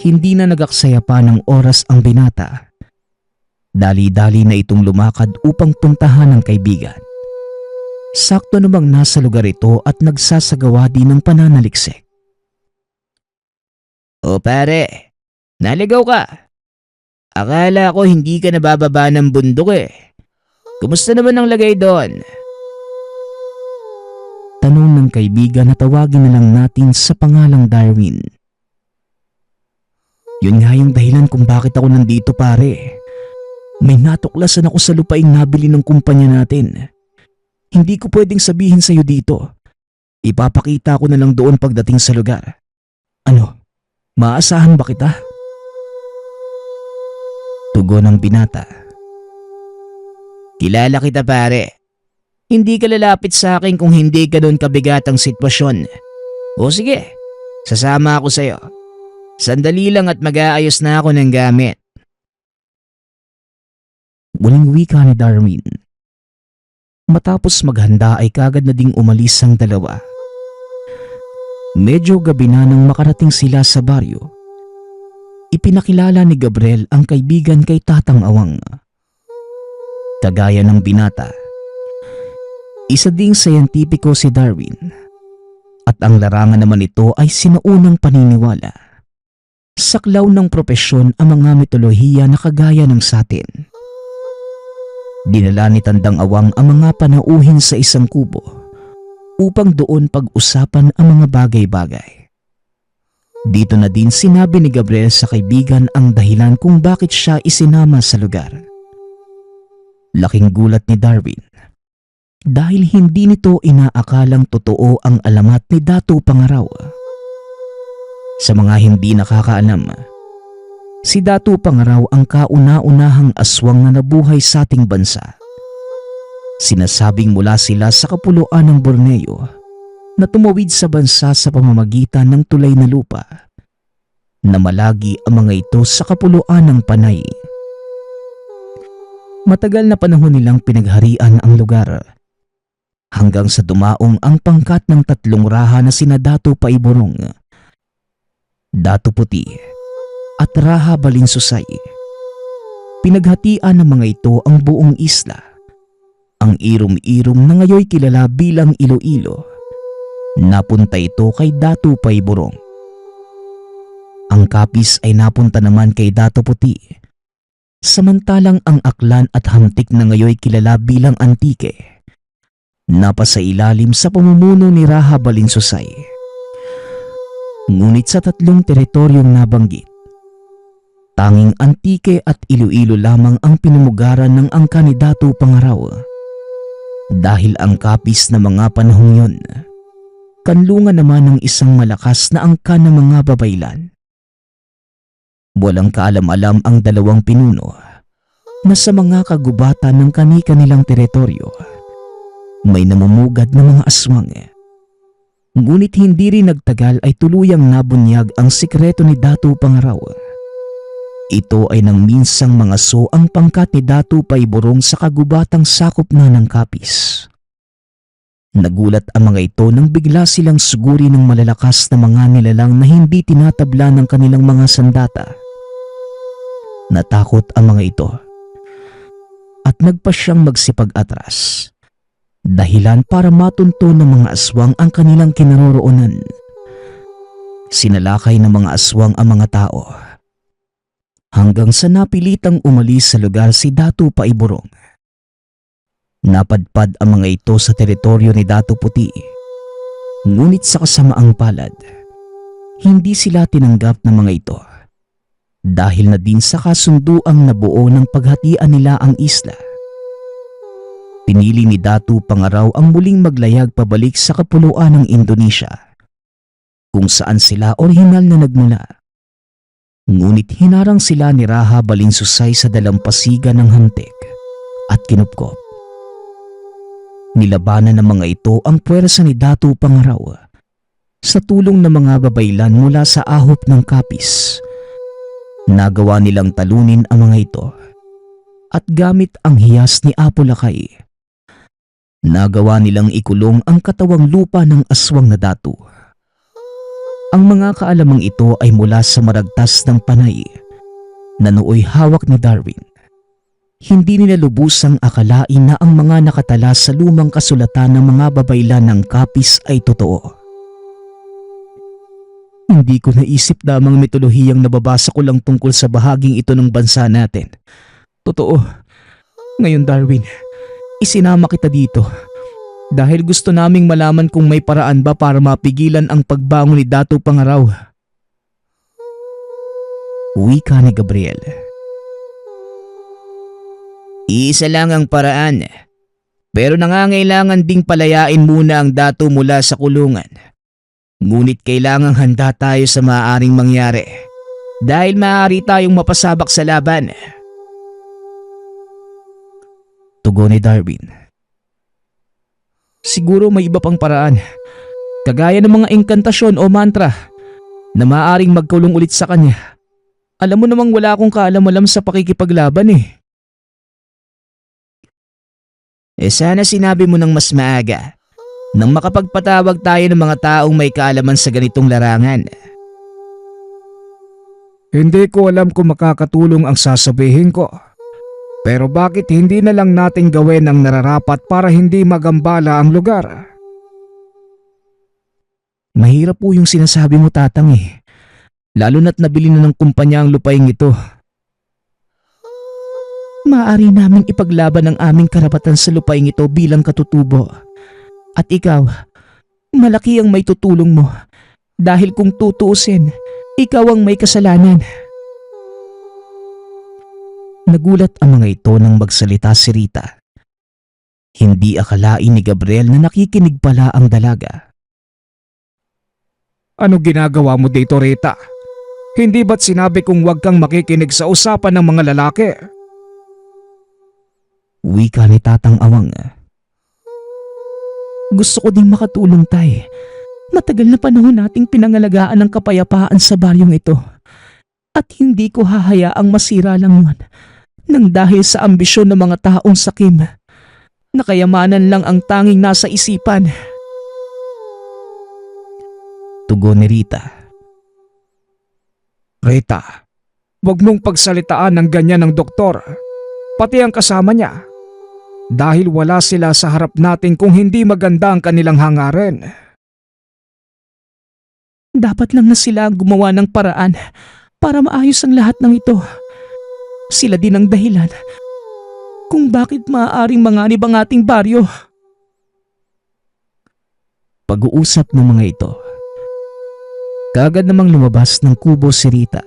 Hindi na nagaksaya pa ng oras ang binata. Dali-dali na itong lumakad upang puntahan ang kaibigan. Sakto namang nasa lugar ito at nagsasagawa din ng pananaliksik. O pare, naligaw ka. Akala ko hindi ka nabababa ng bundok eh. Kumusta naman ang lagay doon? Tanong ng kaibigan na tawagin na lang natin sa pangalang Darwin. Yun nga yung dahilan kung bakit ako nandito pare. May natuklasan ako sa lupaing nabili ng kumpanya natin. Hindi ko pwedeng sabihin sa'yo dito. Ipapakita ko na lang doon pagdating sa lugar. Ano, maasahan ba kita? Tugon ng binata. Kilala kita pare. Hindi ka lalapit sa akin kung hindi ka doon kabigat ang sitwasyon. O sige, sasama ako sa'yo. Sandali lang at mag-aayos na ako ng gamit. Muling wika ni Darwin. Matapos maghanda ay kagad na ding umalis ang dalawa. Medyo gabi na nang makarating sila sa baryo. Ipinakilala ni Gabriel ang kaibigan kay Tatang Awang. Kagaya ng binata, isa ding scientifico si Darwin at ang larangan naman nito ay sinaunang paniniwala. Saklaw ng propesyon ang mga mitolohiya na kagaya ng satin. Dinala ni Tandang Awang ang mga panauhin sa isang kubo upang doon pag-usapan ang mga bagay-bagay. Dito na din sinabi ni Gabriel sa kaibigan ang dahilan kung bakit siya isinama sa lugar. Laking gulat ni Darwin dahil hindi nito inaakalang totoo ang alamat ni Dato Pangaraw. Sa mga hindi nakakaalam, si Dato Pangaraw ang kauna-unahang aswang na nabuhay sa ating bansa. Sinasabing mula sila sa kapuluan ng Borneo na tumawid sa bansa sa pamamagitan ng tulay na lupa. Namalagi ang mga ito sa kapuluan ng Panay. Matagal na panahon nilang pinagharian ang lugar hanggang sa dumaong ang pangkat ng tatlong raha na sina Dato Paiborong, Dato Puti at Raha Balinsusay. Pinaghatian ng mga ito ang buong isla. Ang irom-irom na ngayoy kilala bilang Iloilo, napunta ito kay Dato Paiborong. Ang Kapis ay napunta naman kay Dato Puti, samantalang ang Aklan at Hamtik na ngayoy kilala bilang Antique napasa ilalim sa pamumuno ni Raha Balinsusay. Ngunit sa tatlong teritoryong nabanggit, tanging Antique at Iloilo lamang ang pinumugaran ng angka ni Dato Pangaraw. Dahil ang Kapis na mga panahong yun, kanlungan naman ng isang malakas na angka ng mga babaylan. Walang kaalam-alam ang dalawang pinuno na sa mga kagubatan ng kani-kanilang teritoryo may namumugad na mga aswang. Ngunit hindi rin nagtagal ay tuluyang nabunyag ang sikreto ni Dato Pangaraw. Ito ay nang minsang mangaso ang pangkat ni Dato Paiborong sa kagubatang sakop na ng Kapis. Nagulat ang mga ito nang bigla silang suguri ng malalakas na mga nilalang na hindi tinatabla ng kanilang mga sandata. Natakot ang mga ito at nagpa siyang magsipag-atras, dahilan para matunto ng mga aswang ang kanilang kinaroroonan. Sinalakay ng mga aswang ang mga tao hanggang sa napilitang umalis sa lugar si Dato Paiborong. Napadpad ang mga ito sa teritoryo ni Dato Puti, ngunit sa kasamaang palad, hindi sila tinanggap ng mga ito dahil na din sa kasunduang nabuo ng paghatian nila ang isla. Pinili ni Dato Pangaraw ang muling maglayag pabalik sa kapuluan ng Indonesia, kung saan sila orihinal na nagmula. Ngunit hinarang sila ni Raha Balinsusay sa dalampasigan ng Hamtik at kinupkop. Nilabanan ng mga ito ang puwersa ni Dato Pangaraw sa tulong ng mga babaylan mula sa ahop ng Kapis. Nagawa nilang talunin ang mga ito at gamit ang hiyas ni Apo Lakay, nagawa nilang ikulong ang katawang lupa ng aswang na Dato. Ang mga kaalamang ito ay mula sa maragtas ng Panay na nooy hawak ni Darwin. Hindi nila lubusang akalain na ang mga nakatala sa lumang kasulatan ng mga babaylan ng Kapis ay totoo. Hindi ko naisip na ang mitolohiyang nababasa ko lang tungkol sa bahaging ito ng bansa natin. Totoo. Ngayon Darwin, isinama kita dito dahil gusto naming malaman kung may paraan ba para mapigilan ang pagbangon ni Dato Pangaraw. Wika ni Gabriel. Isa lang ang paraan, Pero nangangailangan ding palayain muna ang dato mula sa kulungan. Ngunit kailangang handa tayo sa maaaring mangyari dahil maaari tayong mapasabak sa laban. Tugon ni Darwin. Siguro may iba pang paraan, kagaya ng mga engkantasyon o mantra na maaaring magkulong ulit sa kanya. Alam mo namang wala akong kaalam-alam sa pakikipaglaban eh. Sana sinabi mo ng mas maaga nang makapagpatawag tayo ng mga taong may kaalaman sa ganitong larangan. Hindi ko alam kung makakatulong ang sasabihin ko. Pero bakit hindi na lang natin gawin ang nararapat para hindi magambala ang lugar? Mahirap po yung sinasabi mo, Tatang eh. Lalo na't nabili na ng kumpanya ang lupaing ito. Maaari naming ipaglaban ang aming karapatan sa lupaing ito bilang katutubo. At ikaw, malaki ang may tutulong mo. Dahil kung tutuusin, ikaw ang may kasalanan. Nagulat ang mga ito nang magsalita si Rita. Hindi akalain ni Gabriel na nakikinig pala ang dalaga. Ano ginagawa mo dito, Rita? Hindi ba't sinabi kong huwag kang makikinig sa usapan ng mga lalaki? Wika ni Tatang Awang. Gusto ko ding makatulong, Tay. Matagal na panahon nating pinangalagaan ang kapayapaan sa baryong ito. At hindi ko hahayaang masira lang yun nang dahil sa ambisyon ng mga taong sakim na kayamanan lang ang tanging nasa isipan. Tugon ni Rita. Rita, huwag mong pagsalitaan ng ganyan ng doktor, pati ang kasama niya. Dahil wala sila sa harap natin kung hindi maganda ang kanilang hangarin. Dapat lang na sila ang gumawa ng paraan para maayos ang lahat ng ito. Sila din ang dahilan kung bakit maaaring manganib ang ating baryo. Pag-uusap ng mga ito, kaagad namang lumabas ng kubo si Rita.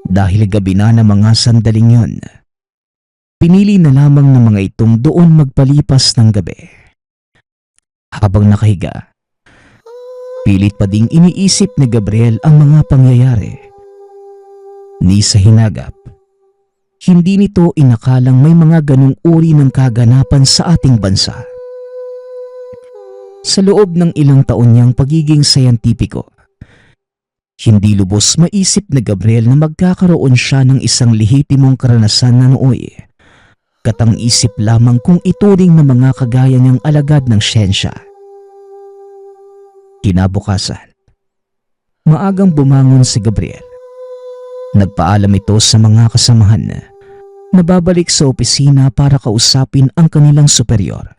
Dahil gabi na ng mga sandaling yon, pinili na lamang ng mga itong doon magpalipas ng gabi. Habang nakahiga, pilit pa ding iniisip ni Gabriel ang mga pangyayari. Ni sa hinagap, hindi nito inakalang may mga ganung uri ng kaganapan sa ating bansa. Sa loob ng ilang taon niyang pagiging sayantipiko, hindi lubos maisip ni Gabriel na magkakaroon siya ng isang lehitimong karanasan na nooy. Katang-isip lamang kung ituring na mga kagaya niyang alagad ng siyensya. Kinabukasan, maagang bumangon si Gabriel. Nagpaalam ito sa mga kasamahan na babalik sa opisina para kausapin ang kanilang superior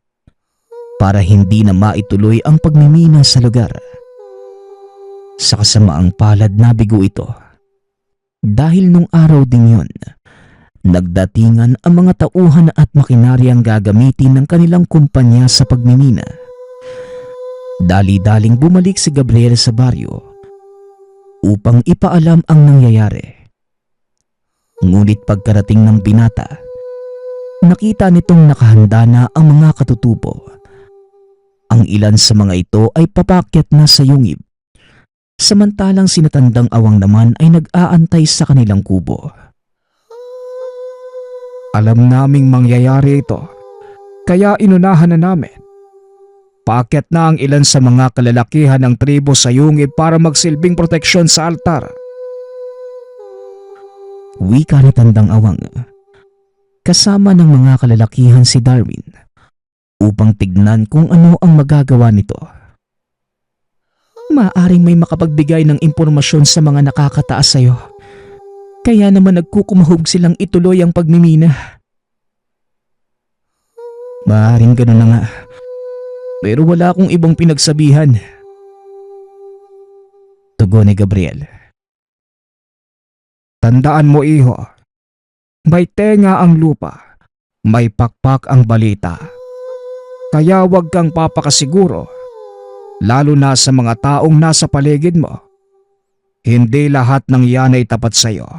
para hindi na maituloy ang pagmimina sa lugar. Sa kasamaang palad nabigo ito dahil nung araw din yon, nagdatingan ang mga tauhan at makinaryang gagamitin ng kanilang kumpanya sa pagmimina. Dali-daling bumalik si Gabriel sa baryo upang ipaalam ang nangyayari. Ngunit pagkarating ng binata, nakita nitong nakahanda na ang mga katutubo. Ang ilan sa mga ito ay papakyat na sa yungib, samantalang sinatandang Awang naman ay nag-aantay sa kanilang kubo. Alam naming mangyayari ito, kaya inunahan na namin. Paakyat na ang ilan sa mga kalalakihan ng tribo sa yungib para magsilbing proteksyon sa altar. Wika ni Tandang Awang, kasama ng mga kalalakihan si Darwin, upang tignan kung ano ang magagawa nito. Maaring may makapagbigay ng impormasyon sa mga nakakataas sa iyo. Kaya naman nagkukumahog silang ituloy ang pagmimina. Maaring gano'n na nga. Pero wala akong ibang pinagsabihan. Tugon ni Gabriel. Tandaan mo, iho, may tenga ang lupa, may pakpak ang balita. Kaya huwag kang papakasiguro, lalo na sa mga taong nasa paligid mo. Hindi lahat ng yan ay tapat sa iyo.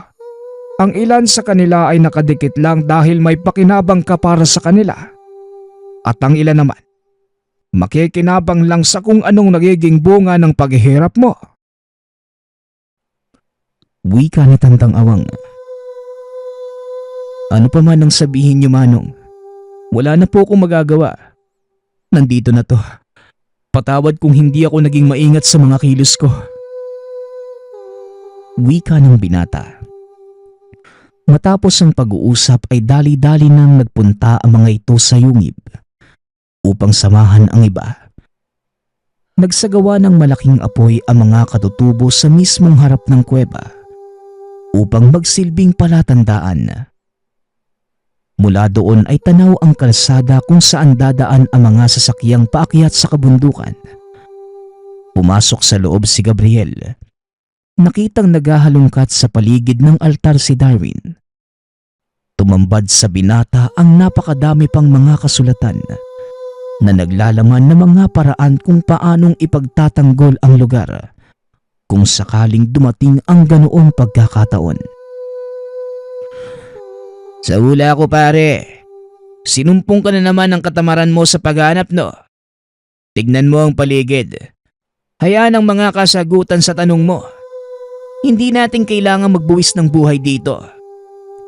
Ang ilan sa kanila ay nakadikit lang dahil may pakinabang ka para sa kanila. At ang ilan naman, makikinabang lang sa kung anong nagiging bunga ng paghihirap mo. Wika ni Tandang Awang. Ano pa man ang sabihin niyo, Manong, wala na po akong magagawa. Nandito na to. Patawad kung hindi ako naging maingat sa mga kilos ko. Wika ng binata. Matapos ang pag-uusap ay dali-dali nang nagpunta ang mga ito sa yungib upang samahan ang iba. Nagsagawa ng malaking apoy ang mga katutubo sa mismong harap ng kuweba upang magsilbing palatandaan. Mula doon ay tanaw ang kalsada kung saan dadaan ang mga sasakyang paakyat sa kabundukan. Pumasok sa loob si Gabriel. Nakitang naghahalungkat sa paligid ng altar si Darwin. Tumambad sa binata ang napakadami pang mga kasulatan na naglalaman ng mga paraan kung paanong ipagtatanggol ang lugar kung sakaling dumating ang ganoong pagkakataon. Sa hula ko, pare, sinumpong ka na naman ang katamaran mo sa paghanap, no? Tignan mo ang paligid. Hayaan ang mga kasagutan sa tanong mo. Hindi natin kailangan magbuwis ng buhay dito.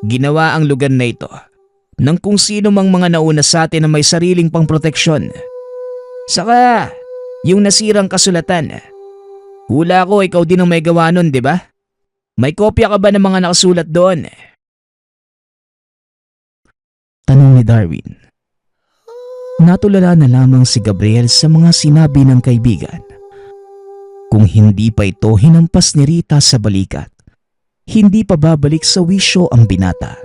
Ginawa ang lugar na ito ng kung sino mang mga nauna sa atin na may sariling pangproteksyon. Saka, yung nasirang kasulatan. Hula ko, ikaw din ang may gawa nun, di ba? May kopya ka ba ng mga nakasulat doon? Tanong ni Darwin. Natulala na lamang si Gabriel sa mga sinabi ng kaibigan. Kung hindi pa ito hinampas ni Rita sa balikat, hindi pa babalik sa wisyo ang binata.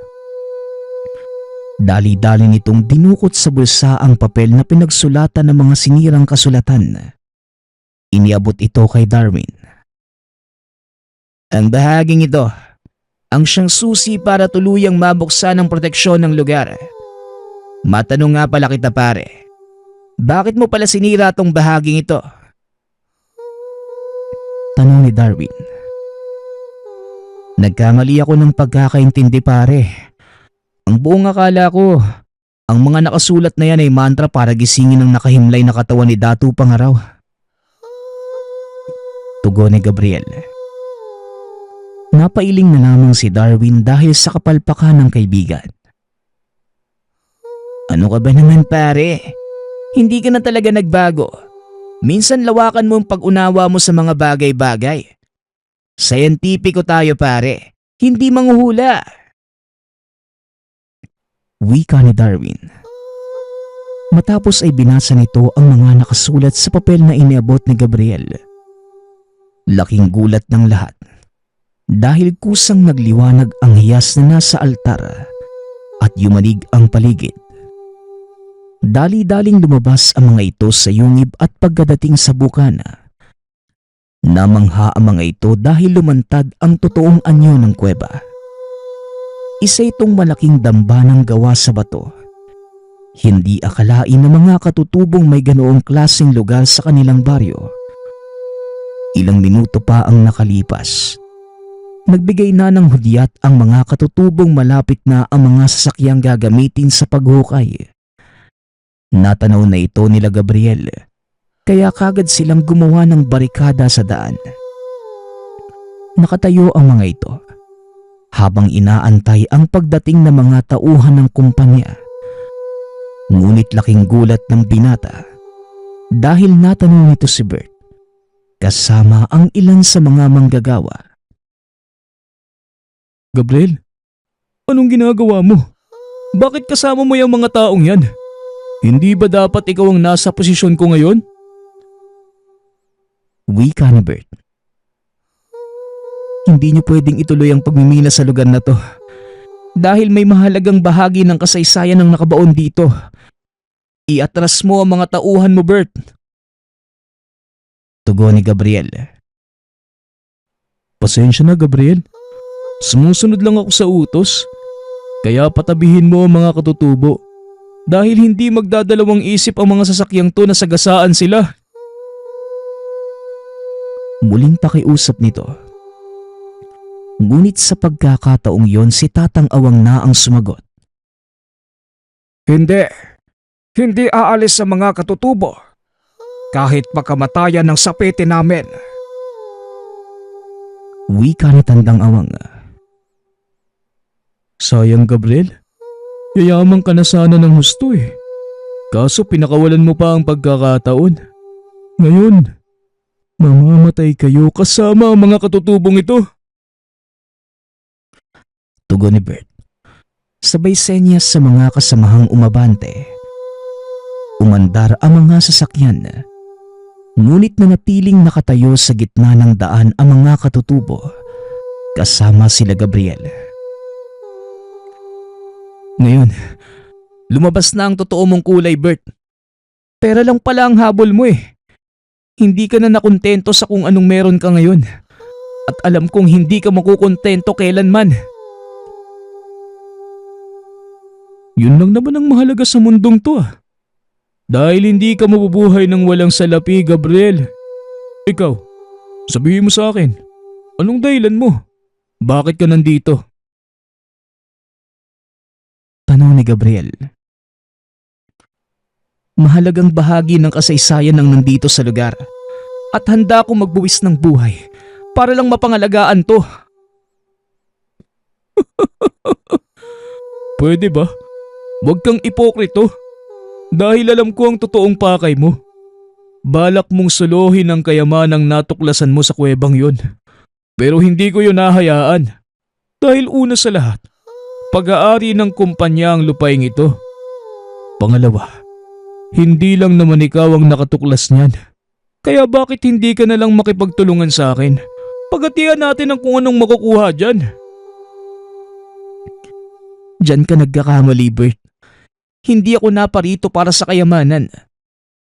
Dali-dali nitong dinukot sa bulsa ang papel na pinagsulatan ng mga sinirang kasulatan. Iniabot ito kay Darwin. Ang bahaging ito, ang siyang susi para tuluyang mabuksan ang proteksyon ng lugar. Matanong nga pala kita, pare, bakit mo pala sinira tong bahaging ito? Tanong ni Darwin. Nagkamali ako ng pagkakaintindi, pare. Ang buong akala ko, ang mga nakasulat na yan ay mantra para gisingin ang nakahimlay na katawan ni Datu Pangaraw. Tugon ni Gabriel. Napailing na lamang si Darwin dahil sa kapalpakan ng kaibigan. Ano ka ba naman, pare? Hindi ka na talaga nagbago. Minsan lawakan mo ang pag-unawa mo sa mga bagay-bagay. Scientifico tayo, pare. Hindi manghuhula. Wika ni Darwin. Matapos ay binasa nito ang mga nakasulat sa papel na iniabot ni Gabriel. Laking gulat ng lahat. Dahil kusang nagliwanag ang hiyas na nasa altar at yumanig ang paligid. Dali-daling lumabas ang mga ito sa yungib at pagkadating sa bukana. Namangha ang mga ito dahil lumantad ang totoong anyo ng kuweba. Isa itong malaking dambanang gawa sa bato. Hindi akalain ng mga katutubong may ganoong klaseng lugar sa kanilang baryo. Ilang minuto pa ang nakalipas. Nagbigay na ng hudyat ang mga katutubong malapit na ang mga sasakyang gagamitin sa paghukay. Natanaw na ito nila Gabriel, kaya kagad silang gumawa ng barikada sa daan. Nakatayo ang mga ito habang inaantay ang pagdating ng mga tauhan ng kumpanya. Ngunit laking gulat ng binata dahil natanong nito si Bert kasama ang ilan sa mga manggagawa. Gabriel, anong ginagawa mo? Bakit kasama mo yung mga taong yan? Hindi ba dapat ikaw ang nasa posisyon ko ngayon? Wika ni Bert. Hindi niyo pwedeng ituloy ang pagmimina sa lugar na to dahil may mahalagang bahagi ng kasaysayan ang nakabaon dito. Iatras mo ang mga tauhan mo, Bert. Tugon ni Gabriel. Pasensya na, Gabriel. Sumusunod lang ako sa utos. Kaya patabihin mo ang mga katutubo dahil hindi magdadalawang isip ang mga sasakyang to na sagasaan sila. Muling pakiusap nito. Ngunit sa pagkakataong yon si Tatang Awang na ang sumagot. Hindi. hindi aalis sa mga katutubo kahit pagkamatayan ng sapete namin. Wika ni Tandang Awang. Sayang, Gabriel. Yayaman ka na sana ng husto eh. Kaso pinakawalan mo pa ang pagkakataon. Ngayon, mamamatay kayo kasama ang mga katutubong ito. Tugon ni Bert. Sabay senyas sa mga kasamahang umabante. Umandar ang mga sasakyan. Ngunit nanatiling nakatayo sa gitna ng daan ang mga katutubo kasama sila Gabriel. Ngayon, lumabas na ang totoo mong kulay, Bert. Pera lang pala ang habol mo eh. Hindi ka na nakontento sa kung anong meron ka ngayon. At alam kong hindi ka makukontento kailanman. Yun lang naman ang mahalaga sa mundong to ah. Dahil hindi ka mabubuhay ng walang salapi, Gabriel. Ikaw, sabihin mo sa akin, anong dahilan mo? Bakit ka nandito? Tanong ni Gabriel. Mahalagang bahagi ng kasaysayan ng nandito sa lugar At handa akong magbuwis ng buhay para lang mapangalagaan to. Pwede ba? Huwag kang ipokrito. Dahil alam ko ang totoong pakay mo. Balak mong suluhin ang kayamanang natuklasan mo sa kuwebang yon. Pero hindi ko yun nahayaan. Dahil una sa lahat, pag-aari ng kumpanya ang lupaing ito. Pangalawa, hindi lang naman ikaw ang nakatuklas niyan. Kaya bakit hindi ka na lang makipagtulungan sa akin? Pagatian natin ang kung anong makukuha dyan. Diyan ka nagkakamali, Bert. Hindi ako naparito para sa kayamanan.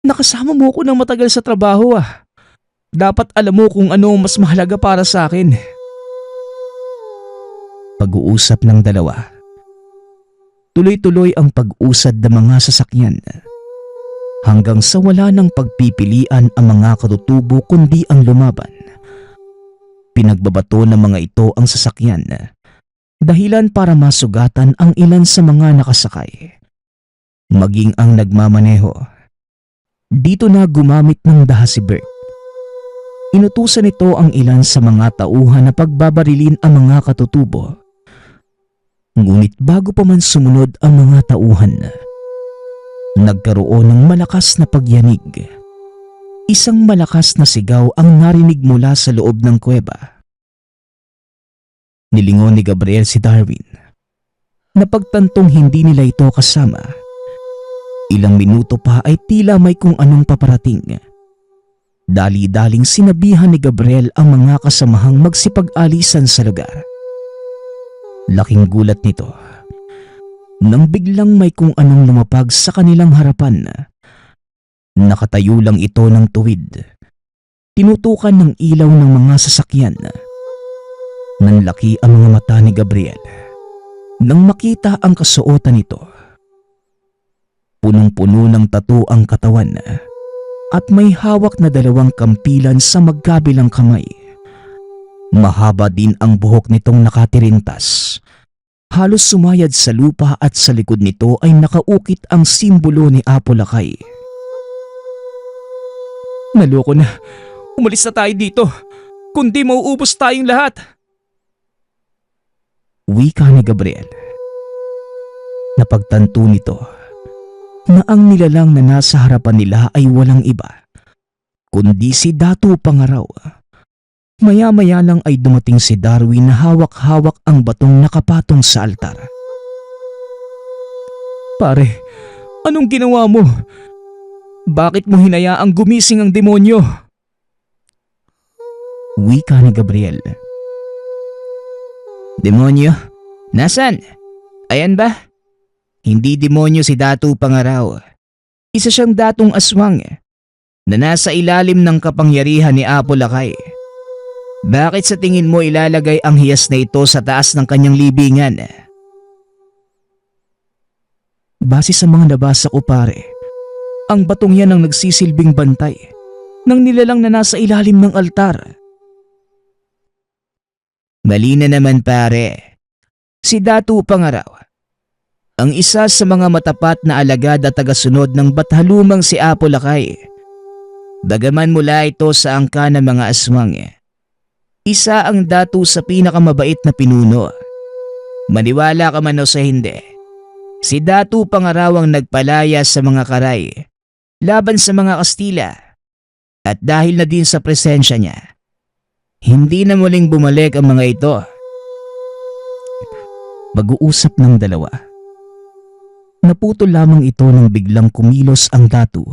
Nakasama mo ko ng matagal sa trabaho ah. Dapat alam mo kung ano ang mas mahalaga para sa akin. Pag-uusap ng dalawa. Tuloy-tuloy ang pag-usad ng mga sasakyan. Hanggang sa wala ng pagpipilian ang mga katutubo kundi ang lumaban. Pinagbabato ng mga ito ang sasakyan. Dahilan para masugatan ang ilan sa mga nakasakay. Maging ang nagmamaneho. Dito na gumamit ng dahas si Bert. Inutusan nito ang ilan sa mga tauhan na pagbabarilin ang mga katutubo. Ngunit bago pa man sumunod ang mga tauhan, nagkaroon ng malakas na pagyanig. Isang malakas na sigaw ang narinig mula sa loob ng kuweba. Nilingon ni Gabriel si Darwin. Napagtantong hindi nila ito kasama. Ilang minuto pa ay tila may kung anong paparating. Dali-daling sinabihan ni Gabriel ang mga kasamahang magsipag-alisan sa lugar. Laking gulat nito nang biglang may kung anong lumapag sa kanilang harapan. Nakatayo lang ito ng tuwid. Tinutukan ng ilaw ng mga sasakyan. Nanlaki ang mga mata ni Gabriel nang makita ang kasuotan nito. Punong-puno ng tattoo ang katawan at may hawak na dalawang kampilan sa magkabilang kamay. Mahaba din ang buhok nitong nakatirintas. Halos sumayad sa lupa at sa likod nito ay nakaukit ang simbolo ni Apolakay. Naloko na. Umalis na tayo dito. Kundi mauubos tayong lahat. Wika ni Gabriel. Napagtanto nito na ang nilalang na nasa harapan nila ay walang iba, kundi si Datu Pangaraw. Maya-maya lang ay dumating si Darwin na hawak-hawak ang batong nakapatong sa altar. Pare, anong ginawa mo? Bakit mo hinayaang gumising ang demonyo? Wika ni Gabriel. Demonyo? Nasaan? Ayan ba? Hindi demonyo si Datu Pangaraw. Isa siyang datong aswang na nasa ilalim ng kapangyarihan ni Apolakay. Bakit sa tingin mo ilalagay ang hiyas na ito sa taas ng kanyang libingan? Base sa mga nabasa ko pare, ang batong yan ang nagsisilbing bantay ng nilalang na nasa ilalim ng altar. Mali na naman pare. Si Datu Pangaraw Ang isa sa mga matapat na alagad at tagasunod ng Bathalumang si Apo Lakay. Bagaman mula ito sa angka ng mga aswang, isa ang datu sa pinakamabait na pinuno. Maniwala ka man o sa hindi, si Datu Pangaraw ang nagpalaya sa mga Karay laban sa mga Kastila, at dahil na din sa presensya niya, hindi na muling bumalik ang mga ito. Pag-uusap ng dalawa. Naputol lamang ito nang biglang kumilos ang Datu.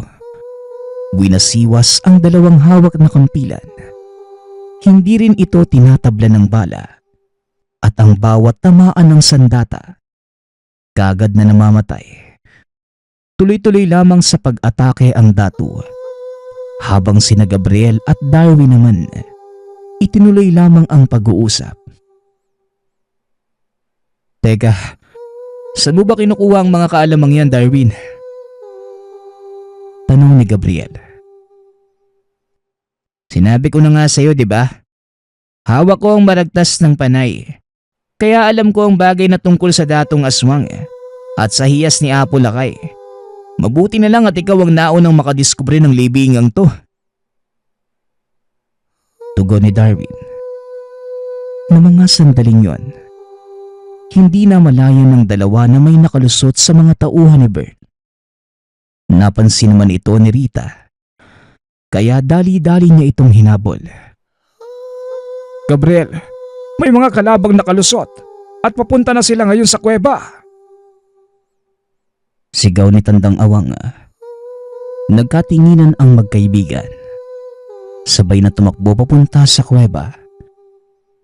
Winasiwas ang dalawang hawak na kampilan. Hindi rin ito tinatabla ng bala, at ang bawat tamaan ng sandata, kagad na namamatay. Tuloy-tuloy lamang sa pag-atake ang Datu, habang sina Gabriel at Darwin naman, itinuloy lamang ang pag-uusap. Teka, saan mo ba kinukuha ang mga kaalamang yan, Darwin? Tanong ni Gabriel. Sinabi ko na nga sa'yo, di ba? Hawak ko ang maragtas ng panay. Kaya alam ko ang bagay na tungkol sa datong aswang at sa hiyas ni Apo Lakay. Mabuti na lang at ikaw ang naunang makadiskubre ng libingang to. Tugon ni Darwin. Na mga sandaling yon, hindi na malayo ng dalawa na may nakalusot sa mga tauhan ni Bert. Napansin naman ito ni Rita, kaya dali-dali niya itong hinabol. Gabriel, may mga kalabang nakalusot at papunta na sila ngayon sa kuweba. Sigaw ni Tandang Awang. Nagkatinginan ang magkaibigan. Sabay na tumakbo papunta sa kuweba.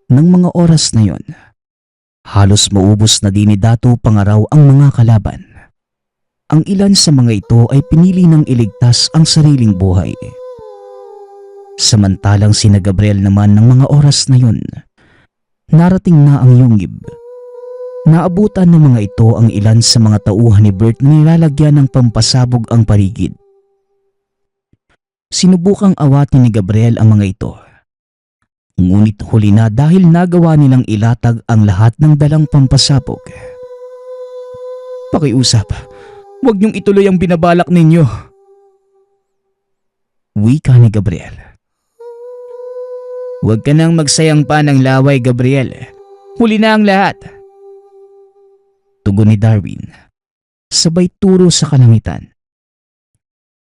Nang mga oras na yon, halos maubos na din ni Datu Pangaraw ang mga kalaban. Ang ilan sa mga ito ay pinili ng iligtas ang sariling buhay. Samantalang sina Gabriel naman ng mga oras na yun, narating na ang yungib. Naabutan ng mga ito ang ilan sa mga tauhan ni Bert na nilalagyan ng pampasabog ang paligid. Sinubukang awatin ni Gabriel ang mga ito. Ngunit huli na dahil nagawa nilang ilatag ang lahat ng dalang pampasabog. Pakiusap, huwag niyong ituloy ang binabalak ninyo. Wika ni Gabriel. Huwag ka nang magsayang pa ng laway, Gabriel. Huli na ang lahat. Tugon ni Darwin, sabay turo sa kalangitan.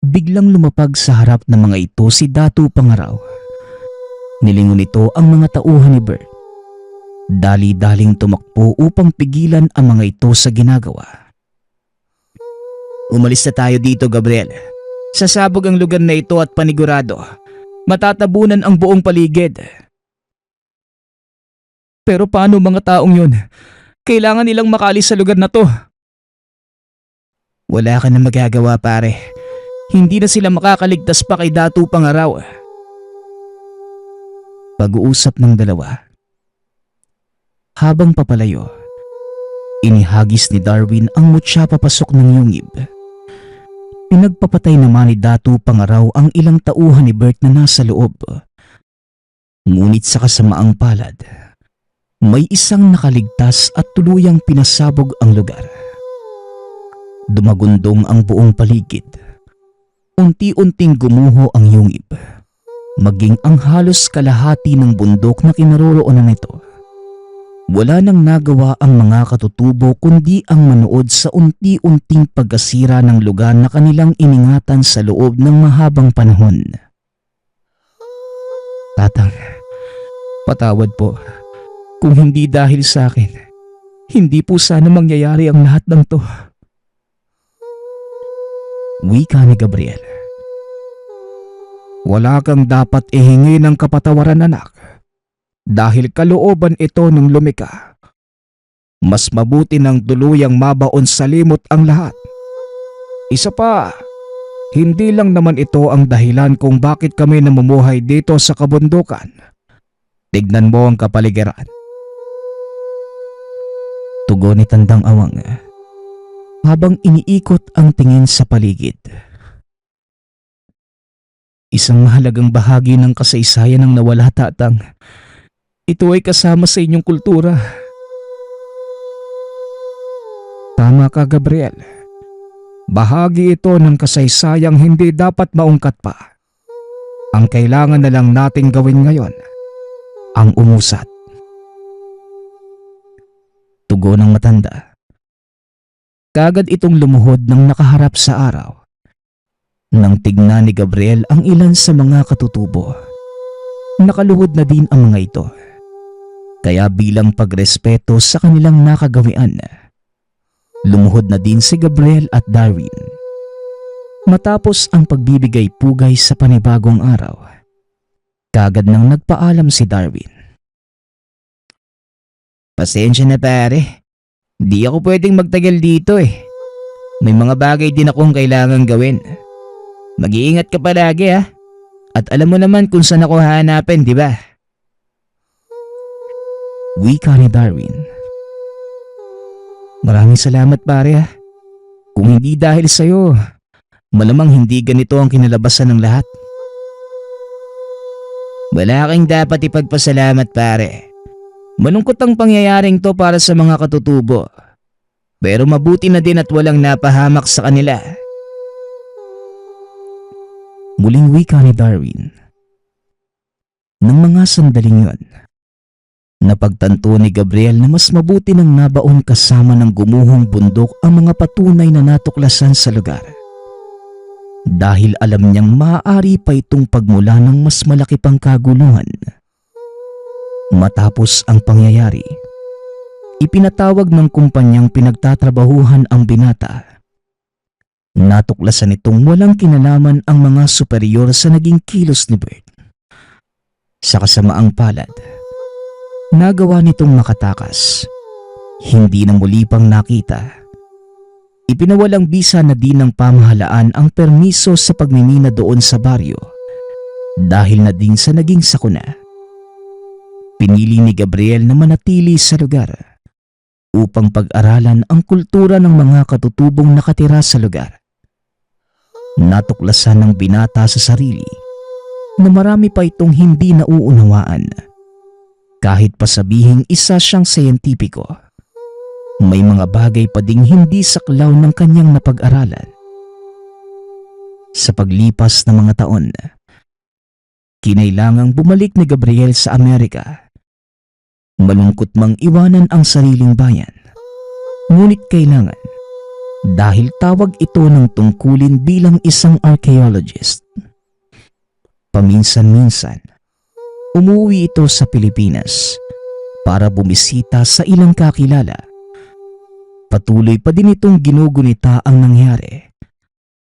Biglang lumapag sa harap ng mga ito si Datu Pangaraw. Nilingon nito ang mga tauhan ni Bert. Dali-daling tumakbo upang pigilan ang mga ito sa ginagawa. Umalis na tayo dito, Gabriel. Sasabog ang lugar na ito at panigurado, matatabunan ang buong paligid. Pero paano mga taong yun? Kailangan nilang makalis sa lugar na to. Wala ka na magagawa, pare. Hindi na sila makakaligtas pa kay Datu Pangaraw. Pag-uusap ng dalawa. Habang papalayo, inihagis ni Darwin ang mutya papasok ng yungib. Pinagpapatay naman ni Datu Pangaraw ang ilang tauhan ni Bert na nasa loob. Ngunit sa kasamaang palad, may isang nakaligtas at tuluyang pinasabog ang lugar. Dumagundong ang buong paligid. Unti-unting gumuho ang yungib, maging ang halos kalahati ng bundok na kinaroroonan nito. Wala nang nagawa ang mga katutubo kundi ang manood sa unti-unting pagkasira ng lugar na kanilang iningatan sa loob ng mahabang panahon. Tatang, patawad po. Kung hindi dahil sa akin, hindi po sana mangyayari ang lahat ng to. Wika ni Gabriel. Wala kang dapat ihingi ng kapatawaran, anak. Dahil kalooban ito ng lumika. Mas mabuti ng tuluyang mabaon sa limot ang lahat. Isa pa, hindi lang naman ito ang dahilan kung bakit kami namumuhay dito sa kabundukan. Tignan mo ang kapaligiran. Tugon ni Tandang Awang habang iniikot ang tingin sa paligid. Isang mahalagang bahagi ng kasaysayan ang nawala, tatang. Ito ay kasama sa inyong kultura. Tama ka, Gabriel. Bahagi ito ng kasaysayang hindi dapat maungkat pa. Ang kailangan na lang nating gawin ngayon, ang umusat. Tugon ng matanda. Kagad itong lumuhod ng nakaharap sa araw. Nang tignan ni Gabriel ang ilan sa mga katutubo, nakaluhod na din ang mga ito. Kaya bilang pagrespeto sa kanilang nakagawian, lumuhod na din si Gabriel at Darwin. Matapos ang pagbibigay pugay sa panibagong araw, kagad nang nagpaalam si Darwin. Pasensya na pare, di ako pwedeng magtagal dito eh. May mga bagay din akong kailangan gawin. Mag-iingat ka palagi ha. At alam mo naman kung saan ako hahanapin, di ba? Wika ni Darwin. Maraming salamat pare ha. Kung hindi dahil sa'yo, malamang hindi ganito ang kinalabasan ng lahat. Wala kang dapat ipagpasalamat pare. Malungkot ang pangyayaring to para sa mga katutubo. Pero mabuti na din at walang napahamak sa kanila. Muling wika ni Darwin. Nang mga sandaling yun, napagtanto ni Gabriel na mas mabuti nang nabaon kasama ng gumuhong bundok ang mga patunay na natuklasan sa lugar. Dahil alam niyang maaari pa itong pagmula ng mas malaki pang kaguluhan. Matapos ang pangyayari, ipinatawag ng kumpanyang pinagtatrabahuhan ang binata. Natuklasan itong walang kinalaman ang mga superior sa naging kilos ni Bert. Sa kasamaang palad, nagawa nitong makatakas. Hindi na muli pang nakita. Ipinawalang bisa na din ng pamahalaan ang permiso sa pagmimina doon sa baryo dahil na din sa naging sakuna. Pinili ni Gabriel na manatili sa lugar upang pag-aralan ang kultura ng mga katutubong nakatira sa lugar. Natuklasan ng binata sa sarili na marami pa itong hindi nauunawaan. Kahit pa sabihing isa siyang siyentipiko, may mga bagay pa ding hindi saklaw ng kanyang napag-aralan. Sa paglipas ng mga taon, kinailangang bumalik ni Gabriel sa Amerika. Malungkot mang iwanan ang sariling bayan, ngunit kailangan dahil tawag ito ng tungkulin bilang isang archaeologist. Paminsan-minsan, umuwi ito sa Pilipinas para bumisita sa ilang kakilala. Patuloy pa din itong ginugunita ang nangyari,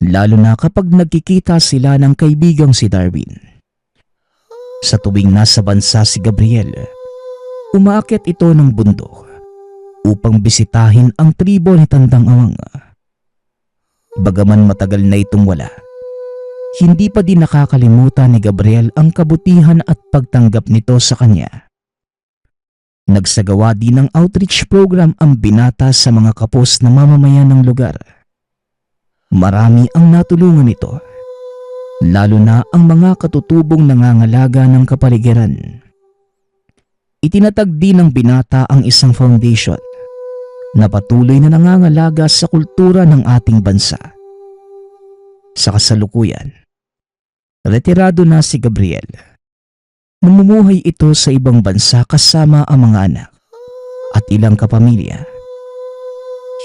lalo na kapag nagkikita sila ng kaibigang si Darwin. Sa tuwing nasa bansa si Gabriel, umaakyat ito ng bundok upang bisitahin ang tribo ni Tandang Awang. Bagaman matagal na itong wala, hindi pa din nakakalimutan ni Gabriel ang kabutihan at pagtanggap nito sa kanya. Nagsagawa din ng outreach program ang binata sa mga kapos na mamamayan ng lugar. Marami ang natulungan nito, lalo na ang mga katutubong nangangalaga ng kapaligiran. Itinatag din ng binata ang isang foundation na patuloy na nangangalaga sa kultura ng ating bansa. Sa kasalukuyan, retirado na si Gabriel. Namumuhay ito sa ibang bansa kasama ang mga anak at ilang kapamilya.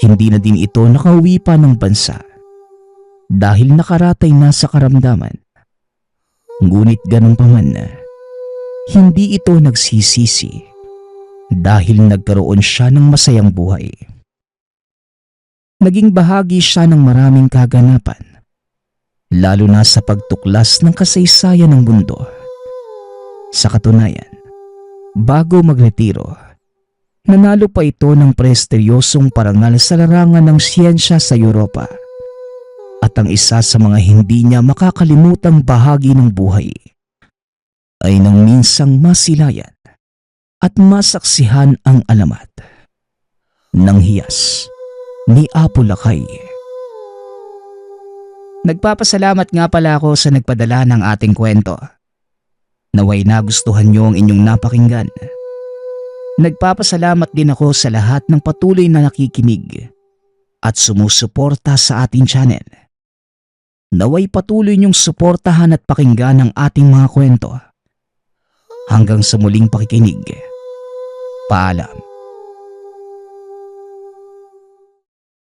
Hindi na din ito nakauwi pa ng bansa dahil nakaratay na sa karamdaman. Ngunit ganun pa man, hindi ito nagsisisi dahil nagkaroon siya ng masayang buhay. Naging bahagi siya ng maraming kaganapan, lalo na sa pagtuklas ng kasaysayan ng mundo. Sa katunayan, bago magretiro, nanalo pa ito ng prestiyosong parangal sa larangan ng siyensya sa Europa. At ang isa sa mga hindi niya makakalimutang bahagi ng buhay ay nang minsang masilayan at masaksihan ang alamat ng hiyas ni Apo Lakay. Nagpapasalamat nga pala ako sa nagpadala ng ating kwento. Naway nagustuhan niyo ang inyong napakinggan. Nagpapasalamat din ako sa lahat ng patuloy na nakikinig at sumusuporta sa ating channel. Naway patuloy niyong suportahan at pakinggan ang ating mga kwento. Hanggang sa muling pakikinig. Paalam.